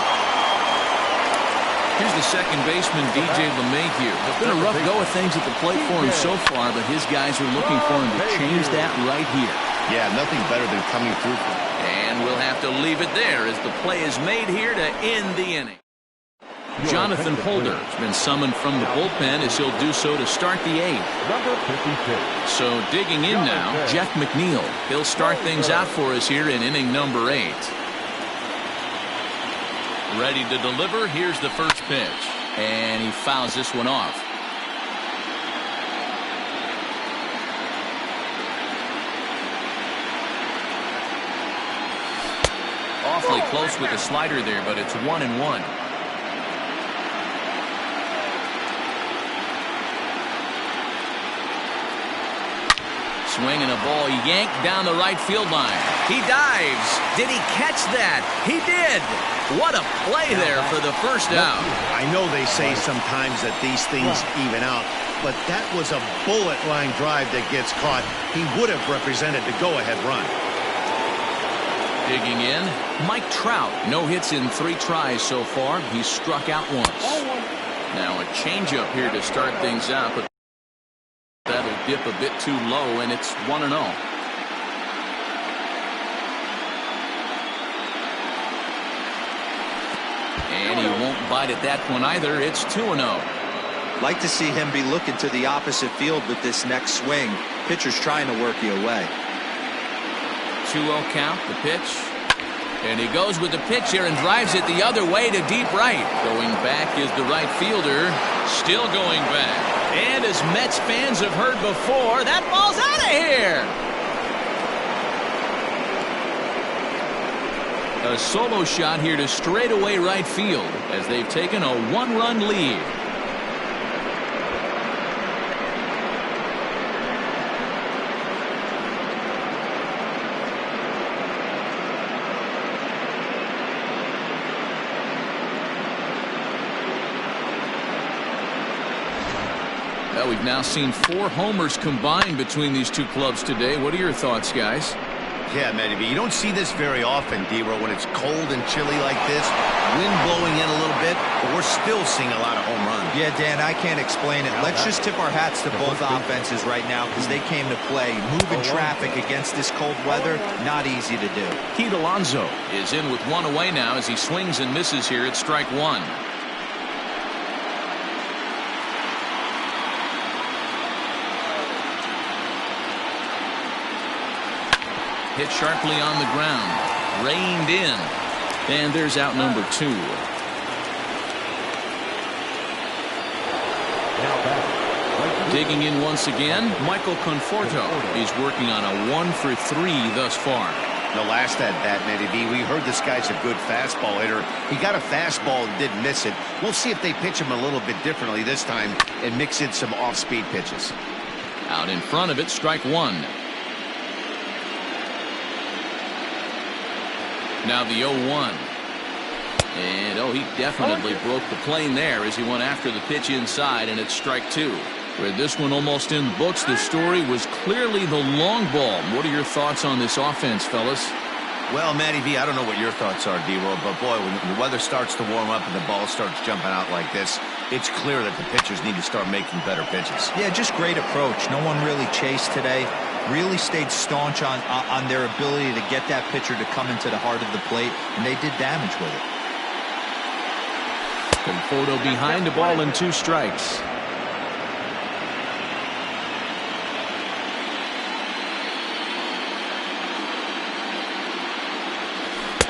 Here's the second baseman, DJ LeMahieu. It's been a rough go of things at the plate for him so far, but his guys are looking for him to change that right here. Yeah, nothing better than coming through for him. And we'll have to leave it there as the play is made here to end the inning. Jonathan Holder has been summoned from the bullpen as he'll do so to start the eighth. So digging in now, Jeff McNeil. He'll start things out for us here in inning number 8. Ready to deliver. Here's the first pitch. And he fouls this one off. Awfully close with the slider there, but it's 1-1. Swinging a ball yanked down the right field line. He dives. Did he catch that? He did. What a play there for the first out. I know they say sometimes that these things even out, but that was a bullet line drive that gets caught. He would have represented the go-ahead run. Digging in, Mike Trout. No hits in 3 tries so far. He's struck out once. Now a changeup here to start things out, but that'll dip a bit too low, and it's 1-0. And he won't bite at that one either. It's 2-0. Like to see him be looking to the opposite field with this next swing. Pitcher's trying to work you away. 2-0 count, the pitch. And he goes with the pitch here and drives it the other way to deep right. Going back is the right fielder. Still going back. And as Mets fans have heard before, that ball's out of here. A solo shot here to straightaway right field as they've taken a 1-run lead. Well, we've now seen 4 homers combined between these two clubs today. What are your thoughts, guys? Yeah, Matty B, you don't see this very often, D-Row, when it's cold and chilly like this. Wind blowing in a little bit, but we're we're still seeing a lot of home runs. Yeah, Dan, I can't explain it. Let's just tip our hats to both offenses right now because they came to play. Moving traffic against this cold weather, not easy to do. Pete Alonso is in with one away now as he swings and misses here at strike one. Hit sharply on the ground. Reined in. And there's out number 2. Digging in once again, Michael Conforto. He's working on a 1-for-3 thus far. The last at-bat, Matty B, we heard this guy's a good fastball hitter. He got a fastball and didn't miss it. We'll see if they pitch him a little bit differently this time and mix in some off-speed pitches. Out in front of it, strike one. Now the 0-1. And, he definitely broke the plane there as he went after the pitch inside, and it's strike two. With this one almost in the books, the story was clearly the long ball. What are your thoughts on this offense, fellas? Well, Matty V, I don't know what your thoughts are, D-Roll, but boy, when the weather starts to warm up and the ball starts jumping out like this, it's clear that the pitchers need to start making better pitches. Yeah, just great approach. No one really chased today. Really stayed staunch on their ability to get that pitcher to come into the heart of the plate, and they did damage with it. Conforto behind, a ball and 2 strikes.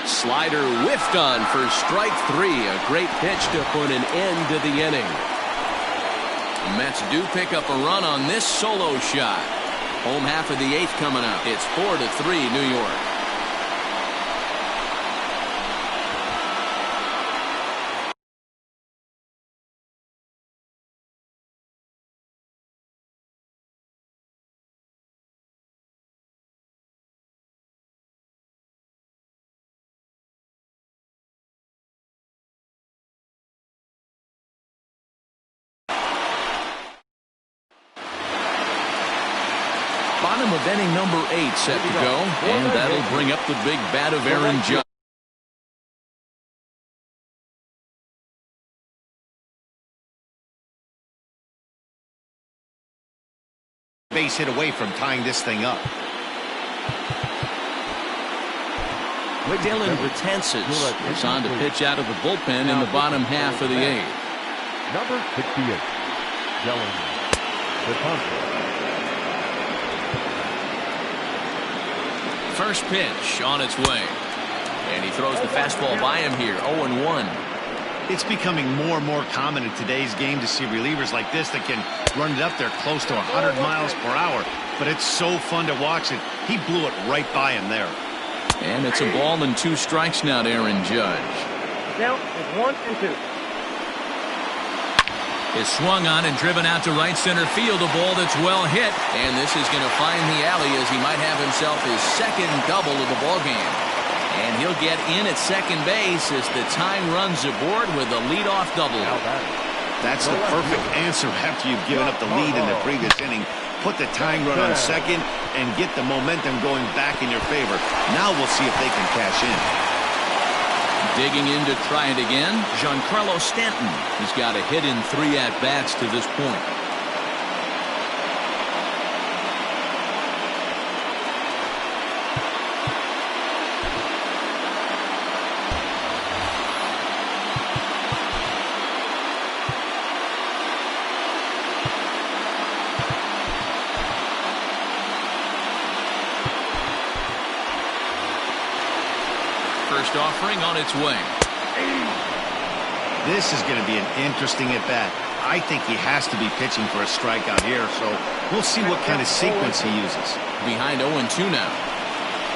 Slider whiffed on for strike 3. A great pitch to put an end to the inning. The Mets do pick up a run on this solo shot. Home half of the 8th coming up. It's 4-3 New York. Bottom of inning number 8 set to go, and that'll bring up the big bat of Aaron Judge. Base hit away from tying this thing up. Dylan Betances is on to pitch out of the bullpen in the bottom half of the 8th. Number 68, Dylan Betances. First pitch on its way. And he throws the fastball by him here. 0-1. It's becoming more and more common in today's game to see relievers like this that can run it up there close to 100 miles per hour. But it's so fun to watch it. He blew it right by him there. And it's a ball and 2 strikes now to Aaron Judge. Count is 1-2. Is swung on and driven out to right center field. A ball that's well hit. And this is going to find the alley as he might have himself his second double of the ball game. And he'll get in at second base as the tying runs aboard with a leadoff double. That's the perfect answer after you've given up the lead in the previous inning. Put the tying run on second and get the momentum going back in your favor. Now we'll see if they can cash in. Digging in to try it again, Giancarlo Stanton. He's got a hit in 3 at-bats to this point. First offering on its way. This is going to be an interesting at-bat. I think he has to be pitching for a strikeout here, so we'll see what kind of sequence he uses. Behind 0-2 now.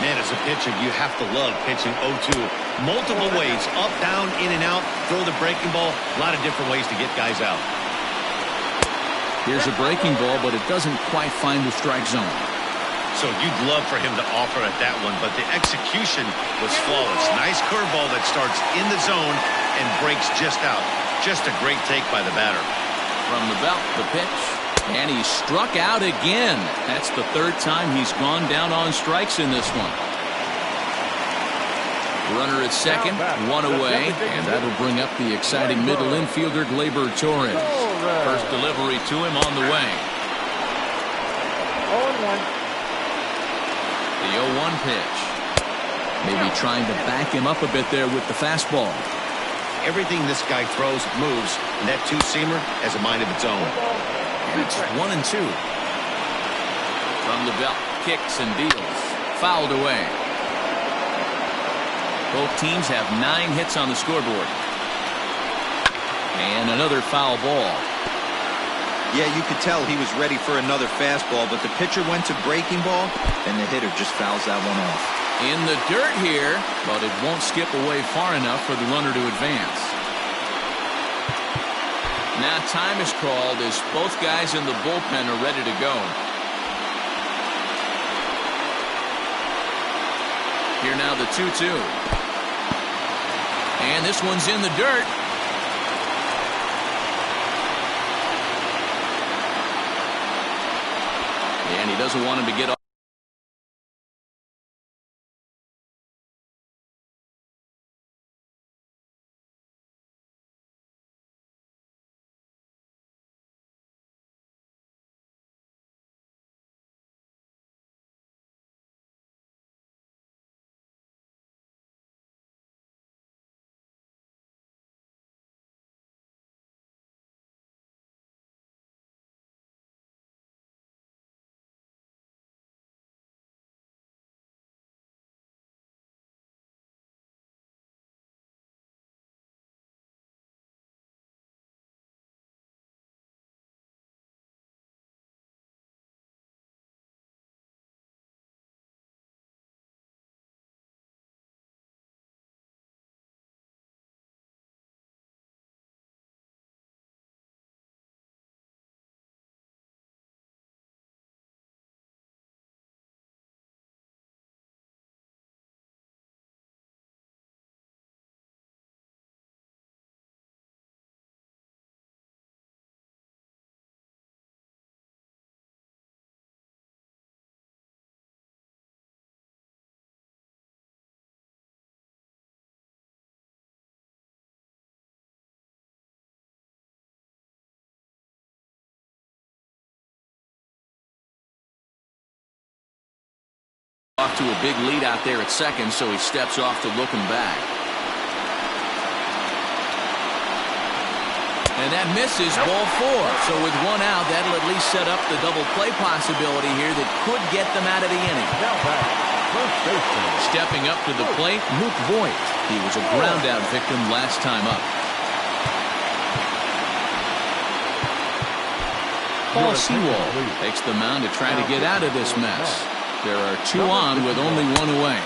Man, as a pitcher, you have to love pitching 0-2. Multiple ways, up, down, in and out, throw the breaking ball. A lot of different ways to get guys out. Here's a breaking ball, but it doesn't quite find the strike zone. So you'd love for him to offer at that one, but the execution was flawless. Nice curveball that starts in the zone and breaks just out. Just a great take by the batter. From the belt, the pitch, and he struck out again. That's the 3rd time he's gone down on strikes in this one. Runner at second, one away, and that'll bring up the exciting middle infielder Gleyber Torres. First delivery to him on the way. 0-1. The 0-1 pitch. Maybe trying to back him up a bit there with the fastball. Everything this guy throws moves, and that two-seamer has a mind of its own. And it's 1-2. From the belt, kicks and deals. Fouled away. Both teams have 9 hits on the scoreboard. And another foul ball. Yeah, you could tell he was ready for another fastball, but the pitcher went to breaking ball, and the hitter just fouls that one off. In the dirt here, but it won't skip away far enough for the runner to advance. Now time is called as both guys in the bullpen are ready to go. Here now the 2-2. And this one's in the dirt. And he doesn't want him to get off. Off to a big lead out there at second, so he steps off to look him back. And that misses, ball 4. So with one out, that'll at least set up the double play possibility here that could get them out of the inning. Stepping up to the plate, Luke Voigt. He was a ground-out victim last time up. Paul Sewald takes the mound to try to get out of this mess. There are 2 on with only 1 away.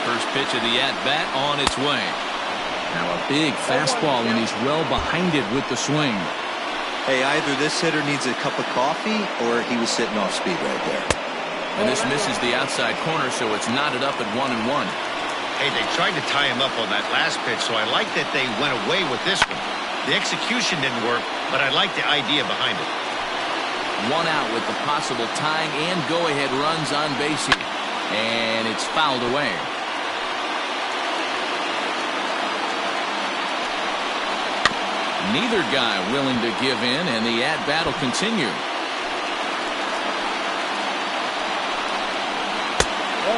First pitch of the at-bat on its way. Now a big fastball, and he's well behind it with the swing. Hey, either this hitter needs a cup of coffee or he was sitting off speed right there. And this misses the outside corner, so it's knotted up at 1-1. Hey, they tried to tie him up on that last pitch, so I like that they went away with this one. The execution didn't work, but I like the idea behind it. 1 out with the possible tying and go-ahead runs on base here. And it's fouled away. Neither guy willing to give in, and the at-bat will continue.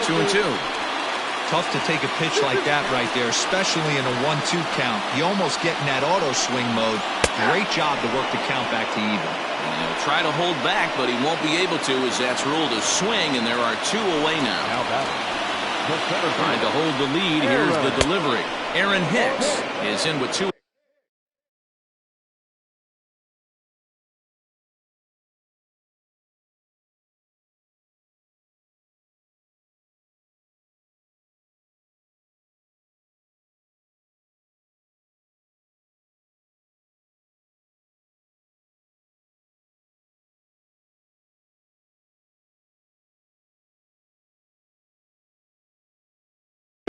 2-2. Tough to take a pitch like that right there, especially in a 1-2 count. You almost get in that auto swing mode. Great job to work the count back to even. And he'll try to hold back, but he won't be able to, as that's ruled a swing, and there are 2 away now. Trying to hold the lead. Here's the delivery. Aaron Hicks is in with 2.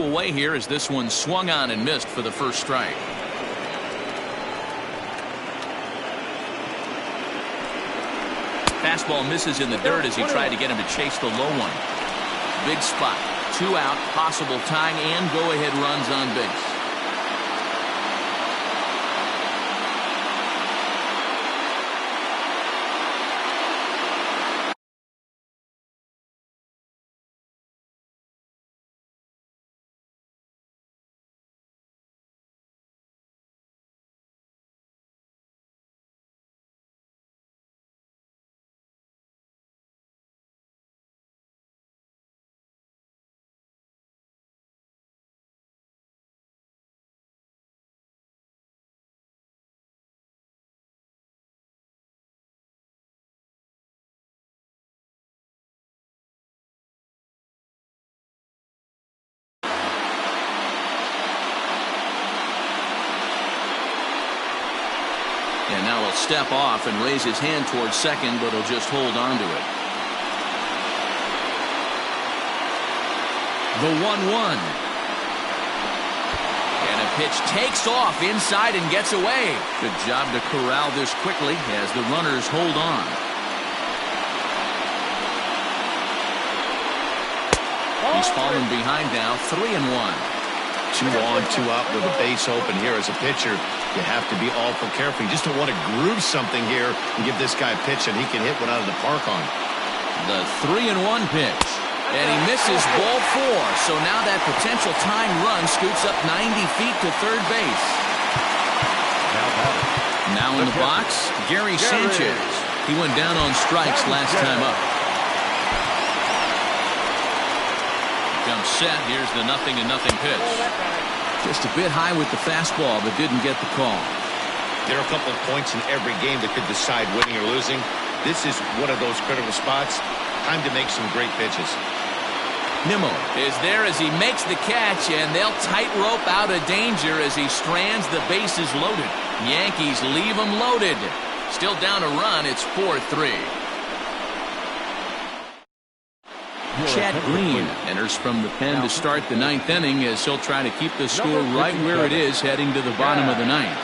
away here as this one swung on and missed for the first strike. Fastball misses in the dirt as he tried to get him to chase the low one. Big spot. 2 out, possible tying and go-ahead runs on base. And now he'll step off and raise his hand towards second, but he'll just hold on to it. The 1-1. And a pitch takes off inside and gets away. Good job to corral this quickly as the runners hold on. He's fallen behind now, 3-1. 2 on, 2 out with a base open here. As a pitcher, you have to be awful careful. You just don't want to groove something here and give this guy a pitch that he can hit one out of the park on. The 3-1 pitch. And he misses ball 4. So now that potential tying run scoots up 90 feet to third base. Now in the box, Gary Sanchez. He went down on strikes last time up. Comes set. Here's the 0-0 pitch. Just a bit high with the fastball, but didn't get the call. There are a couple of points in every game that could decide winning or losing. This is one of those critical spots. Time to make some great pitches. Nemo is there as he makes the catch, and they'll tightrope out of danger as he strands the bases loaded. Yankees leave him loaded. Still down a run. It's 4-3. Chad Green enters from the pen to start the 9th inning as he'll try to keep the score right where it is heading to the bottom of the 9th.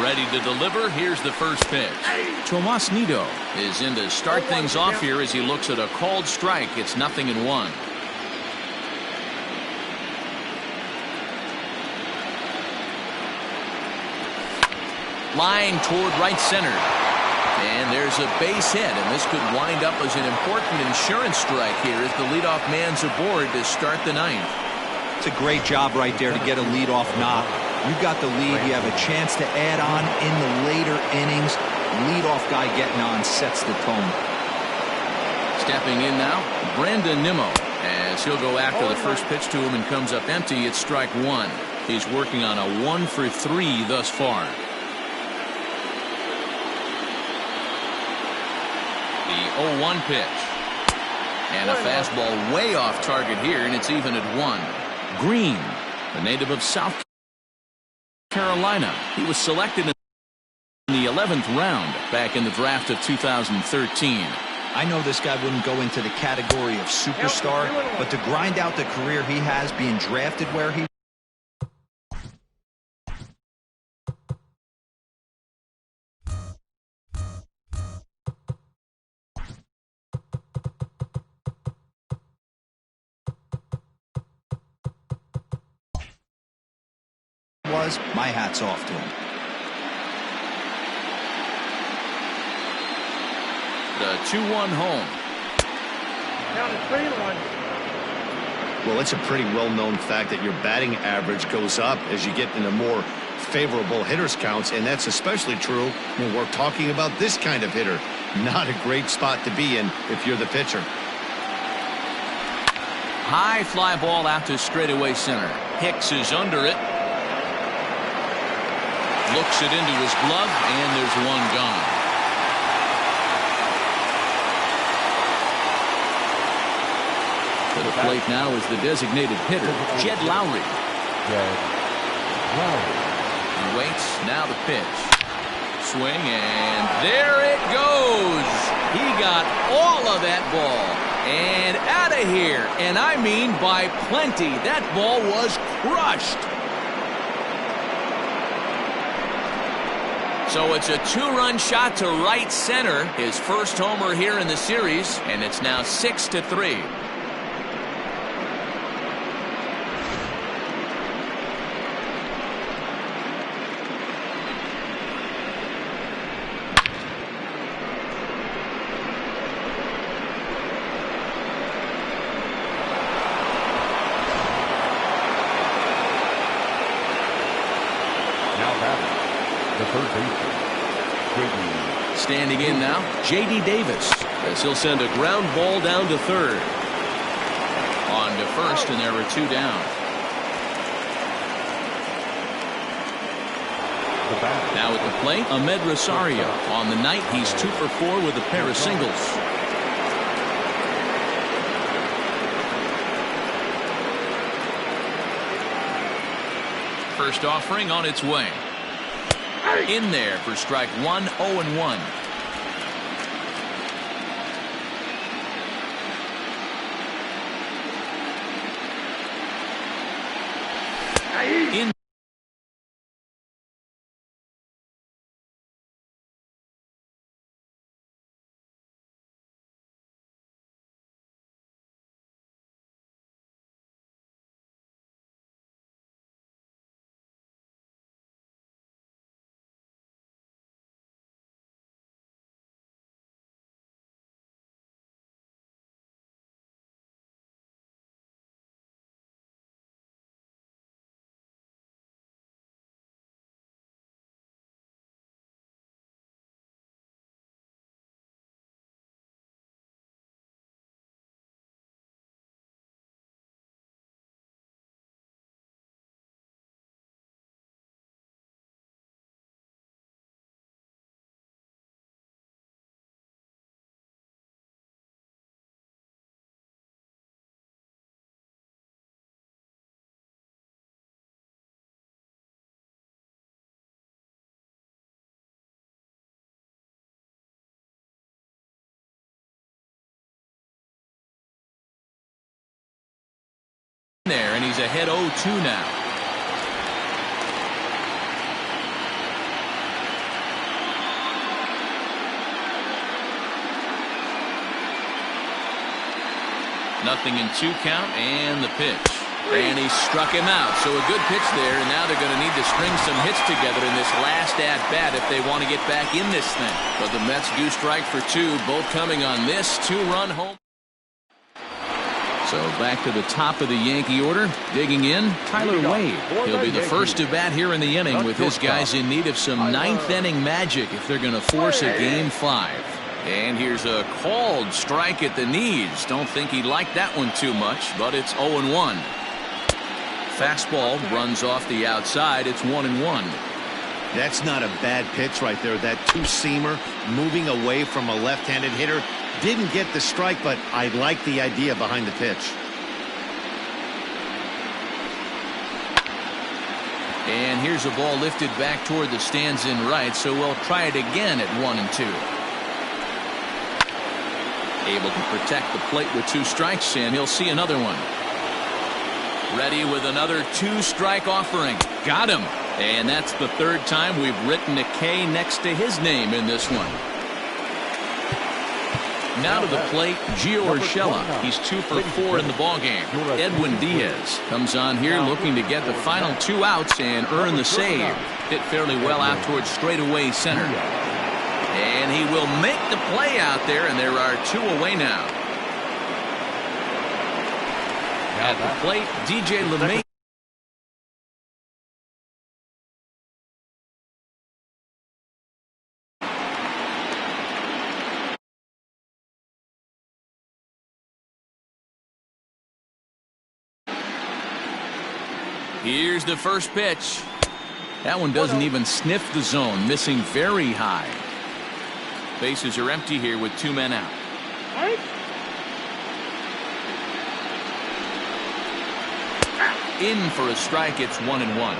Ready to deliver. Here's the first pitch. Tomas Nido is in to start things off here as he looks at a called strike. It's 0-1. Line toward right center. And there's a base hit, and this could wind up as an important insurance strike here as the leadoff man's aboard to start the 9th. It's a great job right there to get a leadoff knock. You've got the lead. You have a chance to add on in the later innings. Leadoff guy getting on sets the tone. Stepping in now, Brandon Nemo, as he'll go after the first pitch to him and comes up empty. It's strike 1. He's working on a 1-for-3 thus far. The 0-1 pitch. And a fastball way off target here, and it's even at 1. Green, a native of South Carolina. He was selected in the 11th round back in the draft of 2013. I know this guy wouldn't go into the category of superstar, but to grind out the career he has being drafted where he was, my hat's off to him. The 2-1 home. Down to 3-1. Well, it's a pretty well-known fact that your batting average goes up as you get into more favorable hitters counts, and that's especially true when we're talking about this kind of hitter. Not a great spot to be in if you're the pitcher. High fly ball out to straightaway center. Hicks is under it. Looks it into his glove, and there's one gone. To the plate now is the designated hitter, Jed Lowry. He waits, now the pitch. Swing, and there it goes. He got all of that ball. And out of of here, and I mean by plenty. That ball was crushed. So it's a 2-run shot to right center, his first homer here in the series, and it's now 6-3. Standing in now, J.D. Davis, as he'll send a ground ball down to third. On to first, and there are 2 down. Now at the plate, Ahmed Rosario. On the night, he's 2 for 4 with a pair of singles. First offering on its way. In there for strike 1, 0-1. In there, and he's ahead 0-2 now. Nothing in 2 count, and the pitch. And he struck him out. So a good pitch there, and now they're going to need to string some hits together in this last at-bat if they want to get back in this thing. But the Mets do strike for 2, both coming on this 2-run home. So back to the top of the Yankee order. Digging in, Tyler Wade. He'll be the first to bat here in the inning with his guys in need of some 9th-inning magic if they're going to force a Game 5. And here's a called strike at the knees. Don't think he liked that one too much, but it's 0-1. Fastball runs off the outside. It's 1-1. That's not a bad pitch right there. That 2-seamer moving away from a left-handed hitter. Didn't get the strike, but I like the idea behind the pitch. And here's a ball lifted back toward the stands in right, so we'll try it again at 1-2. Able to protect the plate with 2 strikes, and he'll see another one. Ready with another 2-strike offering. Got him. And that's the 3rd time we've written a K next to his name in this one. Now to the plate, Gio Urshela. He's 2 for 4 in the ballgame. Edwin Diaz comes on here looking to get the final 2 outs and earn the save. Hit fairly well out towards straightaway center. And he will make the play out there, and there are 2 away now. At the plate, DJ LeMay. Here's the first pitch. That one doesn't even sniff the zone, missing very high. Bases are empty here with 2 men out. In for a strike. It's 1-1.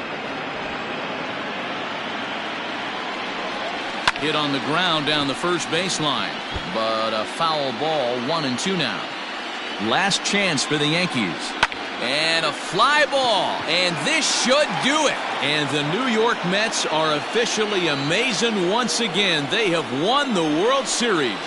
Hit on the ground down the first baseline, but a foul ball. 1-2 now. Last chance for the Yankees. And a fly ball. And this should do it. And the New York Mets are officially amazing once again. They have won the World Series.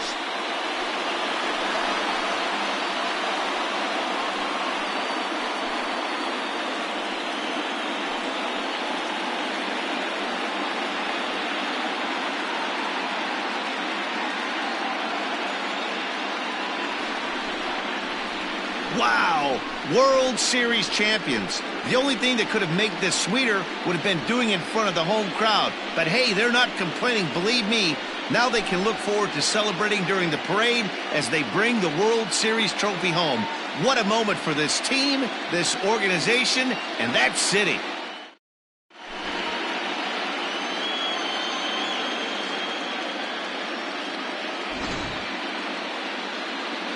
Wow! World Series champions. The only thing that could have made this sweeter would have been doing it in front of the home crowd. But hey, they're not complaining, believe me. Now they can look forward to celebrating during the parade as they bring the World Series trophy home. What a moment for this team, this organization, and that city.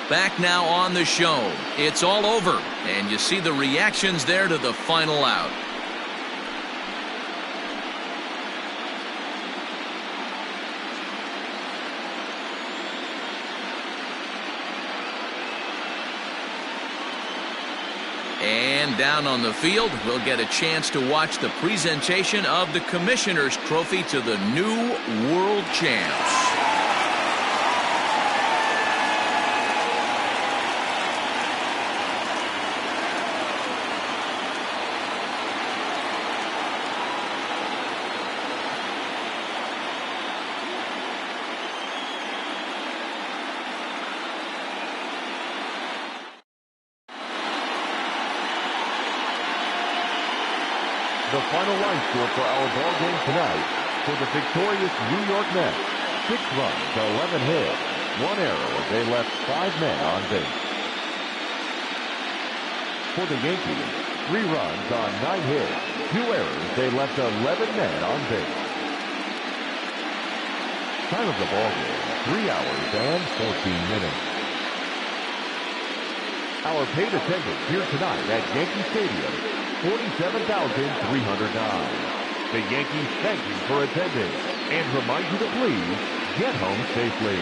Back now on the show. It's all over, and you see the reactions there to the final out. And down on the field, we'll get a chance to watch the presentation of the Commissioner's Trophy to the new World Champs. The final line score for our ball game tonight for the victorious New York Mets: 6 runs, 11 hits, 1 error as they left 5 men on base. For the Yankees, 3 runs on 9 hits, 2 errors, they left 11 men on base. Time of the ball game, 3 hours and 14 minutes. Our paid attendance here tonight at Yankee Stadium, 47,309. The Yankees thank you for attending and remind you to please get home safely.